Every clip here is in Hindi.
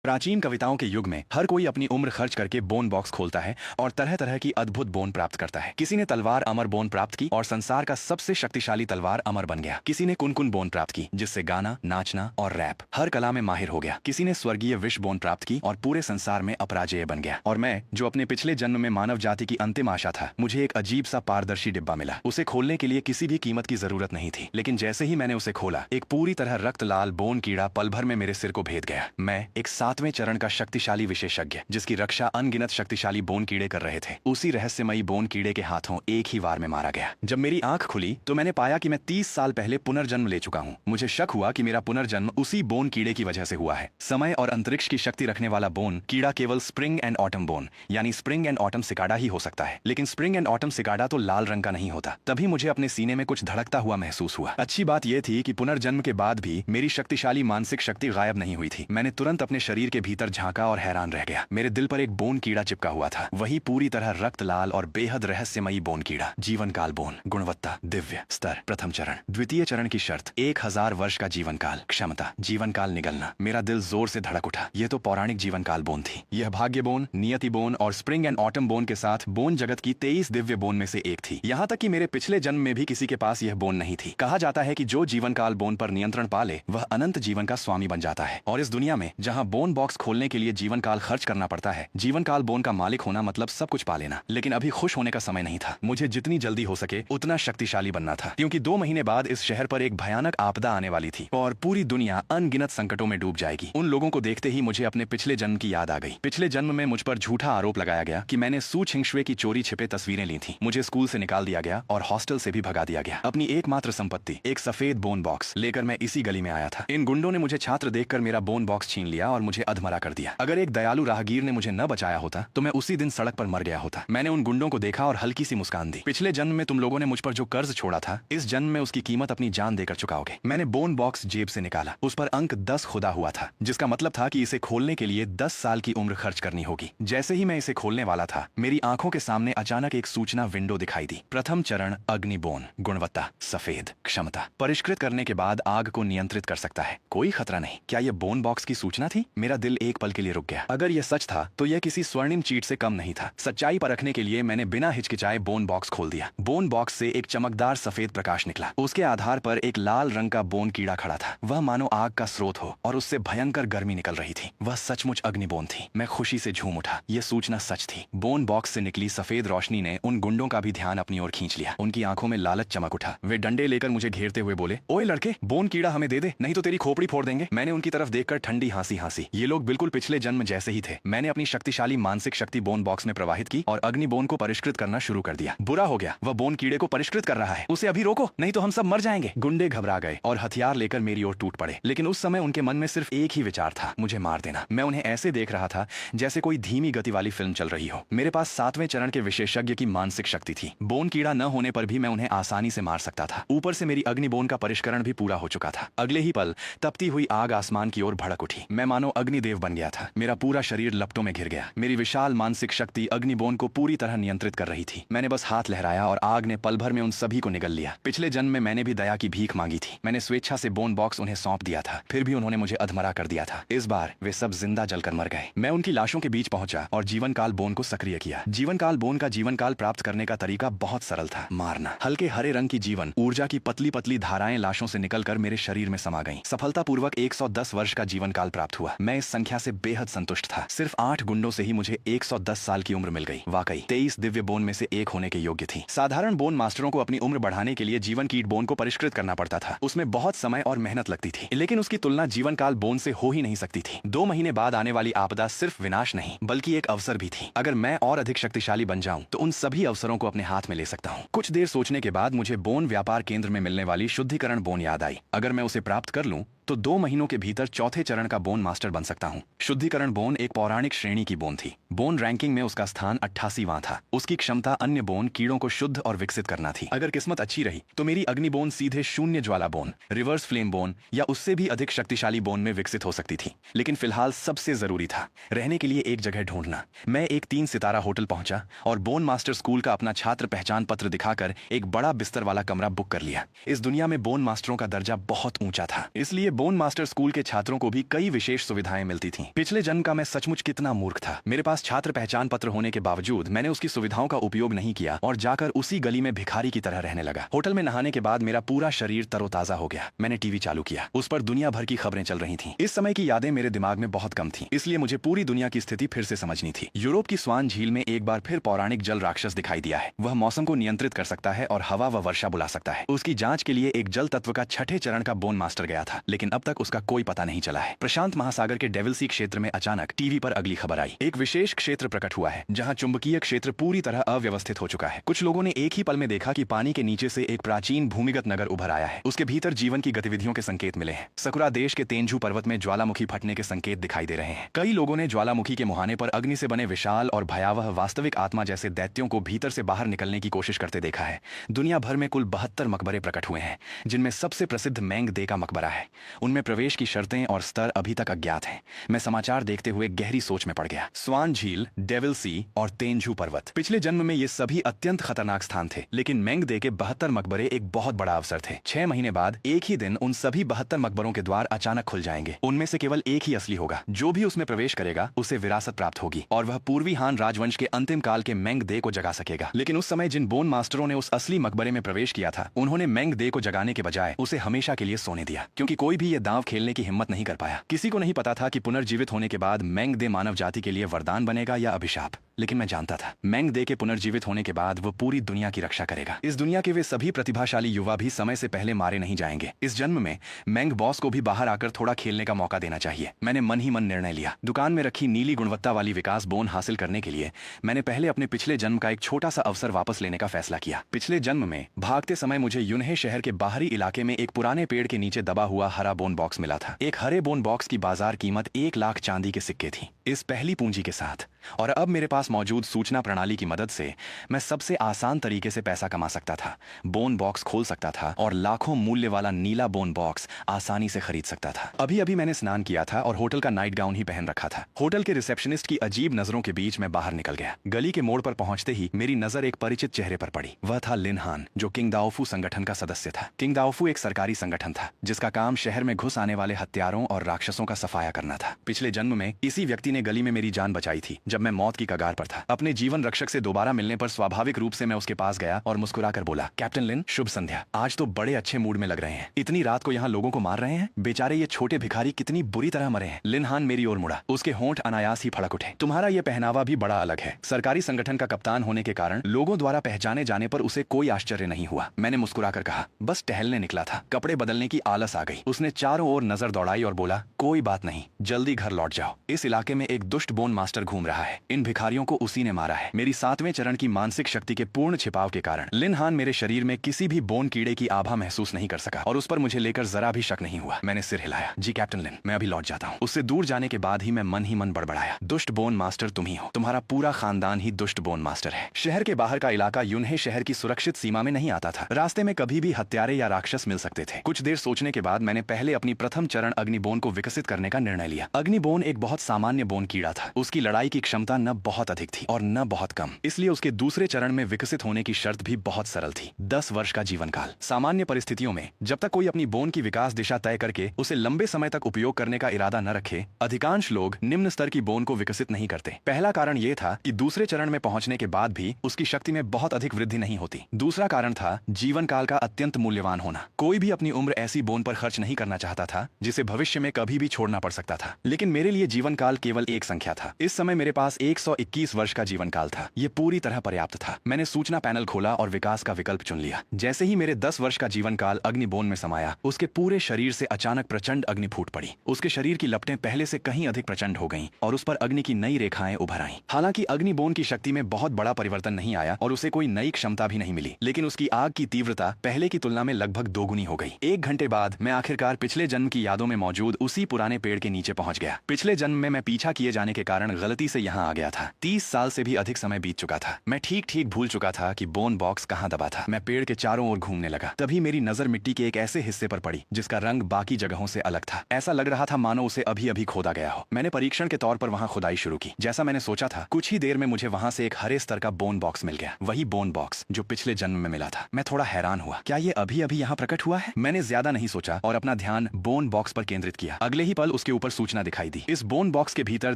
प्राचीन कविताओं के युग में हर कोई अपनी उम्र खर्च करके बोन बॉक्स खोलता है और तरह तरह की अद्भुत बोन प्राप्त करता है। किसी ने तलवार अमर बोन प्राप्त की और संसार का सबसे शक्तिशाली तलवार अमर बन गया। किसी ने कुनकुन बोन प्राप्त की जिससे गाना, नाचना और रैप हर कला में माहिर हो गया। किसी ने स्वर्गीय विष बोन प्राप्त की और पूरे संसार में अपराजेय बन गया। और मैं, जो अपने पिछले जन्म में मानव जाति की अंतिम आशा था, मुझे एक अजीब सा पारदर्शी डिब्बा मिला। उसे खोलने के लिए किसी भी कीमत की जरूरत नहीं थी, लेकिन जैसे ही मैंने उसे खोला, एक पूरी तरह रक्त लाल बोन कीड़ा पल भर में मेरे सिर को भेद गया। मैं एक 7वें चरण का शक्तिशाली विशेषज्ञ, जिसकी रक्षा अनगिनत शक्तिशाली बोन कीड़े कर रहे थे, उसी रहस्यमयी बोन कीड़े के हाथों एक ही वार में मारा गया। जब मेरी आंख खुली तो मैंने पाया कि मैं 30 साल पहले पुनर्जन्म ले चुका हूं। मुझे शक हुआ कि मेरा पुनर्जन्म उसी बोन कीड़े की वजह से हुआ है। समय और अंतरिक्ष की शक्ति रखने वाला बोन कीड़ा केवल स्प्रिंग एंड ऑटम बोन यानी स्प्रिंग एंड ऑटम सिकाडा ही हो सकता है, लेकिन स्प्रिंग एंड ऑटम सिकाडा तो लाल रंग का नहीं होता। तभी मुझे अपने सीने में कुछ धड़कता हुआ महसूस हुआ। अच्छी बात यह थी कि पुनर्जन्म के बाद भी मेरी शक्तिशाली मानसिक शक्ति गायब नहीं हुई थी। मैंने तुरंत अपने शरीर के भीतर झांका और हैरान रह गया। मेरे दिल पर एक बोन कीड़ा चिपका हुआ था, वही पूरी तरह रक्त लाल और बेहद रहस्यमयी बोन कीड़ा। जीवन काल बोन, गुणवत्ता दिव्य, स्तर प्रथम चरण, द्वितीय चरण की शर्त 1000 वर्ष का जीवन काल, क्षमता जीवन काल निगलना। मेरा दिल जोर से धड़क उठा। यह तो पौराणिक जीवन काल बोन थी। यह भाग्य बोन, नियति बोन और स्प्रिंग एंड ऑटम बोन के साथ बोन जगत की 23 दिव्य बोन में से एक थी। यहाँ तक कि मेरे पिछले जन्म में भी किसी के पास यह बोन नहीं थी। कहा जाता है कि जो जीवन काल बोन पर नियंत्रण पा ले वह अनंत जीवन का स्वामी बन जाता है। और इस दुनिया में जहाँ बोन बॉक्स खोलने के लिए जीवन काल खर्च करना पड़ता है, जीवन काल बोन का मालिक होना मतलब सब कुछ पा लेना। लेकिन अभी खुश होने का समय नहीं था। मुझे जितनी जल्दी हो सके उतना शक्तिशाली बनना था, क्योंकि 2 महीने बाद इस शहर पर एक भयानक आपदा आने वाली थी और पूरी दुनिया अनगिनत संकटों में डूब जाएगी। उन लोगों को देखते ही मुझे अपने पिछले जन्म की याद आ गई। पिछले जन्म में मुझ पर झूठा आरोप लगाया गया कि मैंने सू छिंगशुए की चोरी छिपे तस्वीरें ली थी। मुझे स्कूल से निकाल दिया गया और हॉस्टल से भी भगा दिया गया। अपनी एकमात्र संपत्ति, एक सफेद बोन बॉक्स लेकर मैं इसी गली में आया था। इन गुंडों ने मुझे छात्र देखकर मेरा बोन बॉक्स छीन लिया और मुझे अधमरा कर दिया। अगर एक दयालु राहगीर ने मुझे न बचाया होता तो मैं उसी दिन सड़क पर मर गया होता। मैंने उन गुंडों को देखा और हल्की सी मुस्कान दी। पिछले जन्म में तुम लोगों ने मुझ पर जो कर्ज छोड़ा था, इस जन्म में उसकी कीमत अपनी जान देकर चुकाओगे। मैंने बोन बॉक्स जेब से निकाला। उस पर अंक 10 खुदा हुआ था, जिसका मतलब था कि इसे खोलने के लिए 10 साल की उम्र खर्च करनी होगी। जैसे ही मैं इसे खोलने वाला था, मेरी आंखों के सामने अचानक एक सूचना विंडो दिखाई दी। प्रथम चरण अग्नि बोन, गुणवत्ता सफेद, क्षमता परिष्कृत करने के बाद आग को नियंत्रित कर सकता है, कोई खतरा नहीं। क्या यह बोन बॉक्स की सूचना थी? मेरा दिल एक पल के लिए रुक गया। अगर यह सच था तो यह किसी स्वर्णिम चीट से कम नहीं था। सच्चाई परखने के लिए मैंने बिना हिचकिचाए बोन बॉक्स खोल दिया। बोन बॉक्स से एक चमकदार सफेद प्रकाश निकला। उसके आधार पर एक लाल रंग का बोन कीड़ा खड़ा था। वह मानो आग का स्रोत हो और उससे भयंकर गर्मी निकल रही थी। वह सचमुच अग्निबोन थी। मैं खुशी से झूम उठा। यह सूचना सच थी। बोन बॉक्स से निकली सफेद रोशनी ने उन गुंडों का भी ध्यान अपनी ओर खींच लिया। उनकी आंखों में लालच चमक उठा। वे डंडे लेकर मुझे घेरते हुए बोले, ओए लड़के, बोन कीड़ा हमें दे दे, नहीं तो तेरी खोपड़ी फोड़ देंगे। मैंने उनकी तरफ देखकर ठंडी हंसी हंसी। ये लोग बिल्कुल पिछले जन्म जैसे ही थे। मैंने अपनी शक्तिशाली मानसिक शक्ति बोन बॉक्स में प्रवाहित की और अग्नि बोन को परिष्कृत करना शुरू कर दिया। बुरा हो गया, वह बोन कीड़े को परिष्कृत कर रहा है। उसे अभी रोको, नहीं तो हम सब मर जाएंगे। गुंडे घबरा गए और हथियार लेकर मेरी ओर टूट पड़े। लेकिन उस समय उनके मन में सिर्फ एक ही विचार था, मुझे मार देना। मैं उन्हें ऐसे देख रहा था जैसे कोई धीमी गति वाली फिल्म चल रही हो। मेरे पास 7वें चरण के विशेषज्ञ की मानसिक शक्ति थी। बोन कीड़ा न होने पर भी मैं उन्हें आसानी से मार सकता था। ऊपर से मेरी अग्नि बोन का परिष्करण भी पूरा हो चुका था। अगले ही पल तपती हुई आग आसमान की ओर भड़क उठी। मैं मानो अग्निदेव बन गया था। मेरा पूरा शरीर लपटों में घिर गया। मेरी विशाल मानसिक शक्ति अग्निबोन को पूरी तरह नियंत्रित कर रही थी। मैंने बस हाथ लहराया और आग ने पल भर में उन सभी को निगल लिया। पिछले जन्म में मैंने भी दया की भीख मांगी थी। मैंने स्वेच्छा से बोन बॉक्स उन्हें सौंप दिया था, फिर भी उन्होंने मुझे अधमरा कर दिया था। इस बार वे सब जिंदा जलकर मर गए। मैं उनकी लाशों के बीच पहुंचा और जीवन काल बोन को सक्रिय किया। जीवन काल बोन का जीवन काल प्राप्त करने का तरीका बहुत सरल था, मारना। हल्के हरे रंग की जीवन ऊर्जा की पतली पतली धाराएं लाशों से निकलकर मेरे शरीर में समा गईं। सफलतापूर्वक 110 वर्ष का जीवन काल प्राप्त हुआ। मैं इस संख्या से बेहद संतुष्ट था। सिर्फ 8 गुंडों से ही मुझे 110 साल की उम्र मिल गई। वाकई 23 दिव्य बोन में से एक होने के योग्य थी। साधारण बोन मास्टरों को अपनी उम्र बढ़ाने के लिए जीवन कीट बोन को परिष्कृत करना पड़ता था। उसमें बहुत समय और मेहनत लगती थी, लेकिन उसकी तुलना जीवन काल बोन से हो ही नहीं सकती थी। 2 महीने बाद आने वाली आपदा सिर्फ विनाश नहीं बल्कि एक अवसर भी थी। अगर मैं और अधिक शक्तिशाली बन जाऊं तो उन सभी अवसरों को अपने हाथ में ले सकता हूं। कुछ देर सोचने के बाद मुझे बोन व्यापार केंद्र में मिलने वाली शुद्धिकरण बोन याद आई। अगर मैं उसे प्राप्त कर लूं तो 2 महीनों के भीतर 4थे चरण का बोन मास्टर बन सकता हूं। शुद्धिकरण बोन एक पौराणिक श्रेणी की बोन थी। बोन रैंकिंग में उसका स्थान 88वां था। उसकी क्षमता अन्य बोन कीड़ों को शुद्ध और विकसित करना थी। अगर किस्मत अच्छी रही तो मेरी अग्नि बोन सीधे शून्य ज्वाला बोन, रिवर्स फ्लेम बोन या उससे भी अधिक शक्तिशाली बोन में विकसित हो सकती थी। लेकिन फिलहाल सबसे जरूरी था रहने के लिए एक जगह ढूंढना। मैं एक 3 सितारा होटल पहुंचा और बोन मास्टर स्कूल का अपना छात्र पहचान पत्र दिखाकर एक बड़ा बिस्तर वाला कमरा बुक कर लिया। इस दुनिया में बोन मास्टरों का दर्जा बहुत ऊंचा था, इसलिए बोन मास्टर स्कूल के छात्रों को भी कई विशेष सुविधाएं मिलती थीं। पिछले जन्म का मैं सचमुच कितना मूर्ख था। मेरे पास छात्र पहचान पत्र होने के बावजूद मैंने उसकी सुविधाओं का उपयोग नहीं किया और जाकर उसी गली में भिखारी की तरह रहने लगा। होटल में नहाने के बाद मेरा पूरा शरीर तरोताजा हो गया। मैंने टीवी चालू किया, उस पर दुनिया भर की खबरें चल रही थीं। इस समय की यादें मेरे दिमाग में बहुत कम थीं, इसलिए मुझे पूरी दुनिया की स्थिति फिर से समझनी थी। यूरोप की स्वान झील में एक बार फिर पौराणिक जल राक्षस दिखाई दिया है। वह मौसम को नियंत्रित कर सकता है और हवा व वर्षा बुला सकता है। उसकी जांच के लिए एक जल तत्व का छठे चरण का बोन मास्टर गया था, लेकिन अब तक उसका कोई पता नहीं चला है। प्रशांत महासागर के डेविल सी क्षेत्र में अचानक टीवी पर अगली खबर आई। एक विशेष क्षेत्र प्रकट हुआ है जहां चुंबकीय क्षेत्र पूरी तरह अव्यवस्थित हो चुका है। कुछ लोगों ने एक ही पल में देखा कि पानी के नीचे से एक प्राचीन भूमिगत नगर उभर आया है। उसके भीतर जीवन की गतिविधियों के संकेत मिले हैं। सकुरा देश के तेंजू पर्वत में ज्वालामुखी फटने के संकेत दिखाई दे रहे हैं। कई लोगों ने ज्वालामुखी के मुहाने पर अग्नि से बने विशाल और भयावह वास्तविक आत्मा जैसे दैत्यों को भीतर से बाहर निकलने की कोशिश करते देखा है। दुनिया भर में कुल 72 मकबरे प्रकट हुए हैं, जिनमें सबसे प्रसिद्ध मेंग दे का मकबरा है। उनमें प्रवेश की शर्तें और स्तर अभी तक अज्ञात हैं। मैं समाचार देखते हुए गहरी सोच में पड़ गया। स्वान झील, डेविल सी और तेंजू पर्वत, पिछले जन्म में ये सभी अत्यंत खतरनाक स्थान थे, लेकिन मेंग दे के 72 मकबरे एक बहुत बड़ा अवसर थे। 6 महीने बाद एक ही दिन उन सभी 72 मकबरों के द्वार अचानक खुल जाएंगे। उनमें से केवल एक ही असली होगा। जो भी उसमें प्रवेश करेगा उसे विरासत प्राप्त होगी और वह पूर्वी हान राजवंश के अंतिम काल के मेंग दे को जगा सकेगा। लेकिन उस समय जिन बोन मास्टरों ने उस असली मकबरे में प्रवेश किया था, उन्होंने मेंग दे को जगाने के बजाय उसे हमेशा के लिए सोने दिया, क्योंकि कोई भी ये दांव खेलने की हिम्मत नहीं कर पाया। किसी को नहीं पता था कि पुनर्जीवित होने के बाद मेंग दे मानव जाति के लिए वरदान बनेगा या अभिशाप, लेकिन मैं जानता था मेंग दे के पुनर्जीवित होने के बाद वो पूरी दुनिया की रक्षा करेगा। इस दुनिया के वे सभी प्रतिभाशाली युवा भी समय से पहले मारे नहीं जाएंगे। इस जन्म में मेंग बॉस को भी बाहर आकर थोड़ा खेलने का मौका देना चाहिए। मैंने मन ही मन निर्णय लिया। दुकान में रखी नीली गुणवत्ता वाली विकास बोन हासिल करने के लिए मैंने पहले अपने पिछले जन्म का एक छोटा सा अवसर वापस लेने का फैसला किया। पिछले जन्म में भागते समय मुझे यूनहे शहर के बाहरी इलाके में एक पुराने पेड़ के नीचे दबा हुआ हरा बोन बॉक्स मिला था। एक हरे बोन बॉक्स की बाजार कीमत 1 लाख चांदी के सिक्के थी, इस पहली पूंजी के साथ। और अब मेरे पास मौजूद सूचना प्रणाली की मदद से मैं सबसे आसान तरीके से पैसा कमा सकता था, बोन बॉक्स खोल सकता था और लाखों मूल्य वाला नीला बोन बॉक्स आसानी से खरीद सकता था। अभी अभी मैंने स्नान किया था और होटल का नाइट गाउन ही पहन रखा था। होटल के रिसेप्शनिस्ट की अजीब नजरों के बीच मैं बाहर निकल गया। गली के मोड़ पर पहुंचते ही मेरी नजर एक परिचित चेहरे पर पड़ी। वह था लिन हान, जो किंग दाओफू संगठन का सदस्य था। किंग दाओफू एक सरकारी संगठन था जिसका काम शहर में घुस आने वाले हत्यारों और राक्षसों का सफाया करना था। पिछले जन्म में इसी व्यक्ति ने गली में मेरी जान बचाई थी जब मैं मौत की कगार पर था। अपने जीवन रक्षक से दोबारा मिलने पर स्वाभाविक रूप से मैं उसके पास गया और मुस्कुराकर बोला, कैप्टन लिन, शुभ संध्या। आज तो बड़े अच्छे मूड में लग रहे हैं। इतनी रात को यहाँ लोगों को मार रहे हैं। बेचारे ये छोटे भिखारी कितनी बुरी तरह मरे हैं। लिन हान मेरी ओर मुड़ा। उसके होंठ अनायास ही फड़क उठे। तुम्हारा ये पहनावा भी बड़ा अलग है। सरकारी संगठन का कप्तान होने के कारण लोगों द्वारा पहचाने जाने पर उसे कोई आश्चर्य नहीं हुआ। मैंने मुस्कुराकर कहा, बस टहलने निकला था, कपड़े बदलने की आलस आ गई। उसने चारों ओर नजर दौड़ाई और बोला, कोई बात नहीं, जल्दी घर लौट जाओ। इस इलाके में एक दुष्ट बोन मास्टर घूम रहा है। इन भिखारियों को उसी ने मारा है। मेरी 7वें चरण की मानसिक शक्ति के पूर्ण छिपाव के कारण लिन हान मेरे शरीर में किसी भी बोन कीड़े की आभा महसूस नहीं कर सका और उस पर मुझे लेकर जरा भी शक नहीं हुआ। मैंने सिर हिलाया। जी कैप्टन लिन, मैं अभी लौट जाता हूँ। उससे दूर जाने के बाद ही मैं मन बड़बड़ाया। दुष्ट बोन मास्टर तुम ही हो। तुम्हारा पूरा खानदान ही दुष्ट बोन मास्टर है। शहर के बाहर का इलाका यूनहे शहर की सुरक्षित सीमा में नहीं आता था। रास्ते में कभी भी हत्यारे या राक्षस मिल सकते थे। कुछ देर सोचने के बाद मैंने पहले अपनी प्रथम चरण अग्निबोन को विकसित करने का निर्णय लिया। अग्निबोन एक बहुत सामान्य बोन कीड़ा था। उसकी लड़ाई की क्षमता न बहुत अधिक थी और न बहुत कम, इसलिए उसके दूसरे चरण में विकसित होने की शर्त भी बहुत सरल थी, 10 वर्ष का जीवन काल। सामान्य परिस्थितियों में जब तक कोई अपनी बोन की विकास दिशा तय करके उसे लंबे समय तक उपयोग करने का इरादा न रखे, अधिकांश लोग निम्न स्तर की बोन को विकसित नहीं करते। पहला कारण यह था कि दूसरे चरण में पहुंचने के बाद भी उसकी शक्ति में बहुत अधिक वृद्धि नहीं होती। दूसरा कारण था जीवन काल का अत्यंत मूल्यवान होना। कोई भी अपनी उम्र ऐसी बोन पर खर्च नहीं करना चाहता था जिसे भविष्य में कभी भी छोड़ना पड़ सकता था। लेकिन मेरे लिए जीवन काल केवल एक संख्या था। इस समय मेरे पास 121 वर्ष का जीवन काल था। ये पूरी तरह पर्याप्त था। मैंने सूचना पैनल खोला और विकास का विकल्प चुन लिया। जैसे ही मेरे 10 वर्ष का जीवन काल अग्निबोन में समाया, उसके पूरे शरीर से अचानक प्रचंड अग्नि फूट पड़ी। उसके शरीर की लपटें पहले से कहीं अधिक प्रचंड हो गईं और उस पर अग्नि की नई रेखाएं उभर आईं। हालांकि अग्निबोन की शक्ति में बहुत बड़ा परिवर्तन नहीं आया और उसे कोई नई क्षमता भी नहीं मिली, लेकिन उसकी आग की तीव्रता पहले की तुलना में लगभग दोगुनी हो गई। 1 घंटे बाद मैं आखिरकार पिछले जन्म की यादों में मौजूद उसी पुराने पेड़ के नीचे पहुंच गया। पिछले जन्म में मैं पीछा किए जाने के कारण गलती से यहाँ आ गया था। 30 साल से भी अधिक समय बीत चुका था। मैं ठीक ठीक भूल चुका था कि बोन बॉक्स कहाँ दबा था। मैं पेड़ के चारों ओर घूमने लगा। तभी मेरी नजर मिट्टी के एक ऐसे हिस्से पर पड़ी जिसका रंग बाकी जगहों से अलग था। ऐसा लग रहा था मानो उसे अभी अभी खोदा गया हो। मैंने परीक्षण के तौर पर वहां खुदाई शुरू की। जैसा मैंने सोचा था, कुछ ही देर में मुझे वहां से एक हरे स्तर का बोन बॉक्स मिल गया। वही बोन बॉक्स जो पिछले जन्म में मिला था। मैं थोड़ा हैरान हुआ, क्या ये अभी अभी यहाँ प्रकट हुआ है? मैंने ज्यादा नहीं सोचा और अपना ध्यान बोन बॉक्स पर केंद्रित किया। अगले ही पल उसके ऊपर सूचना दिखाई दी। इस बोन बॉक्स के भीतर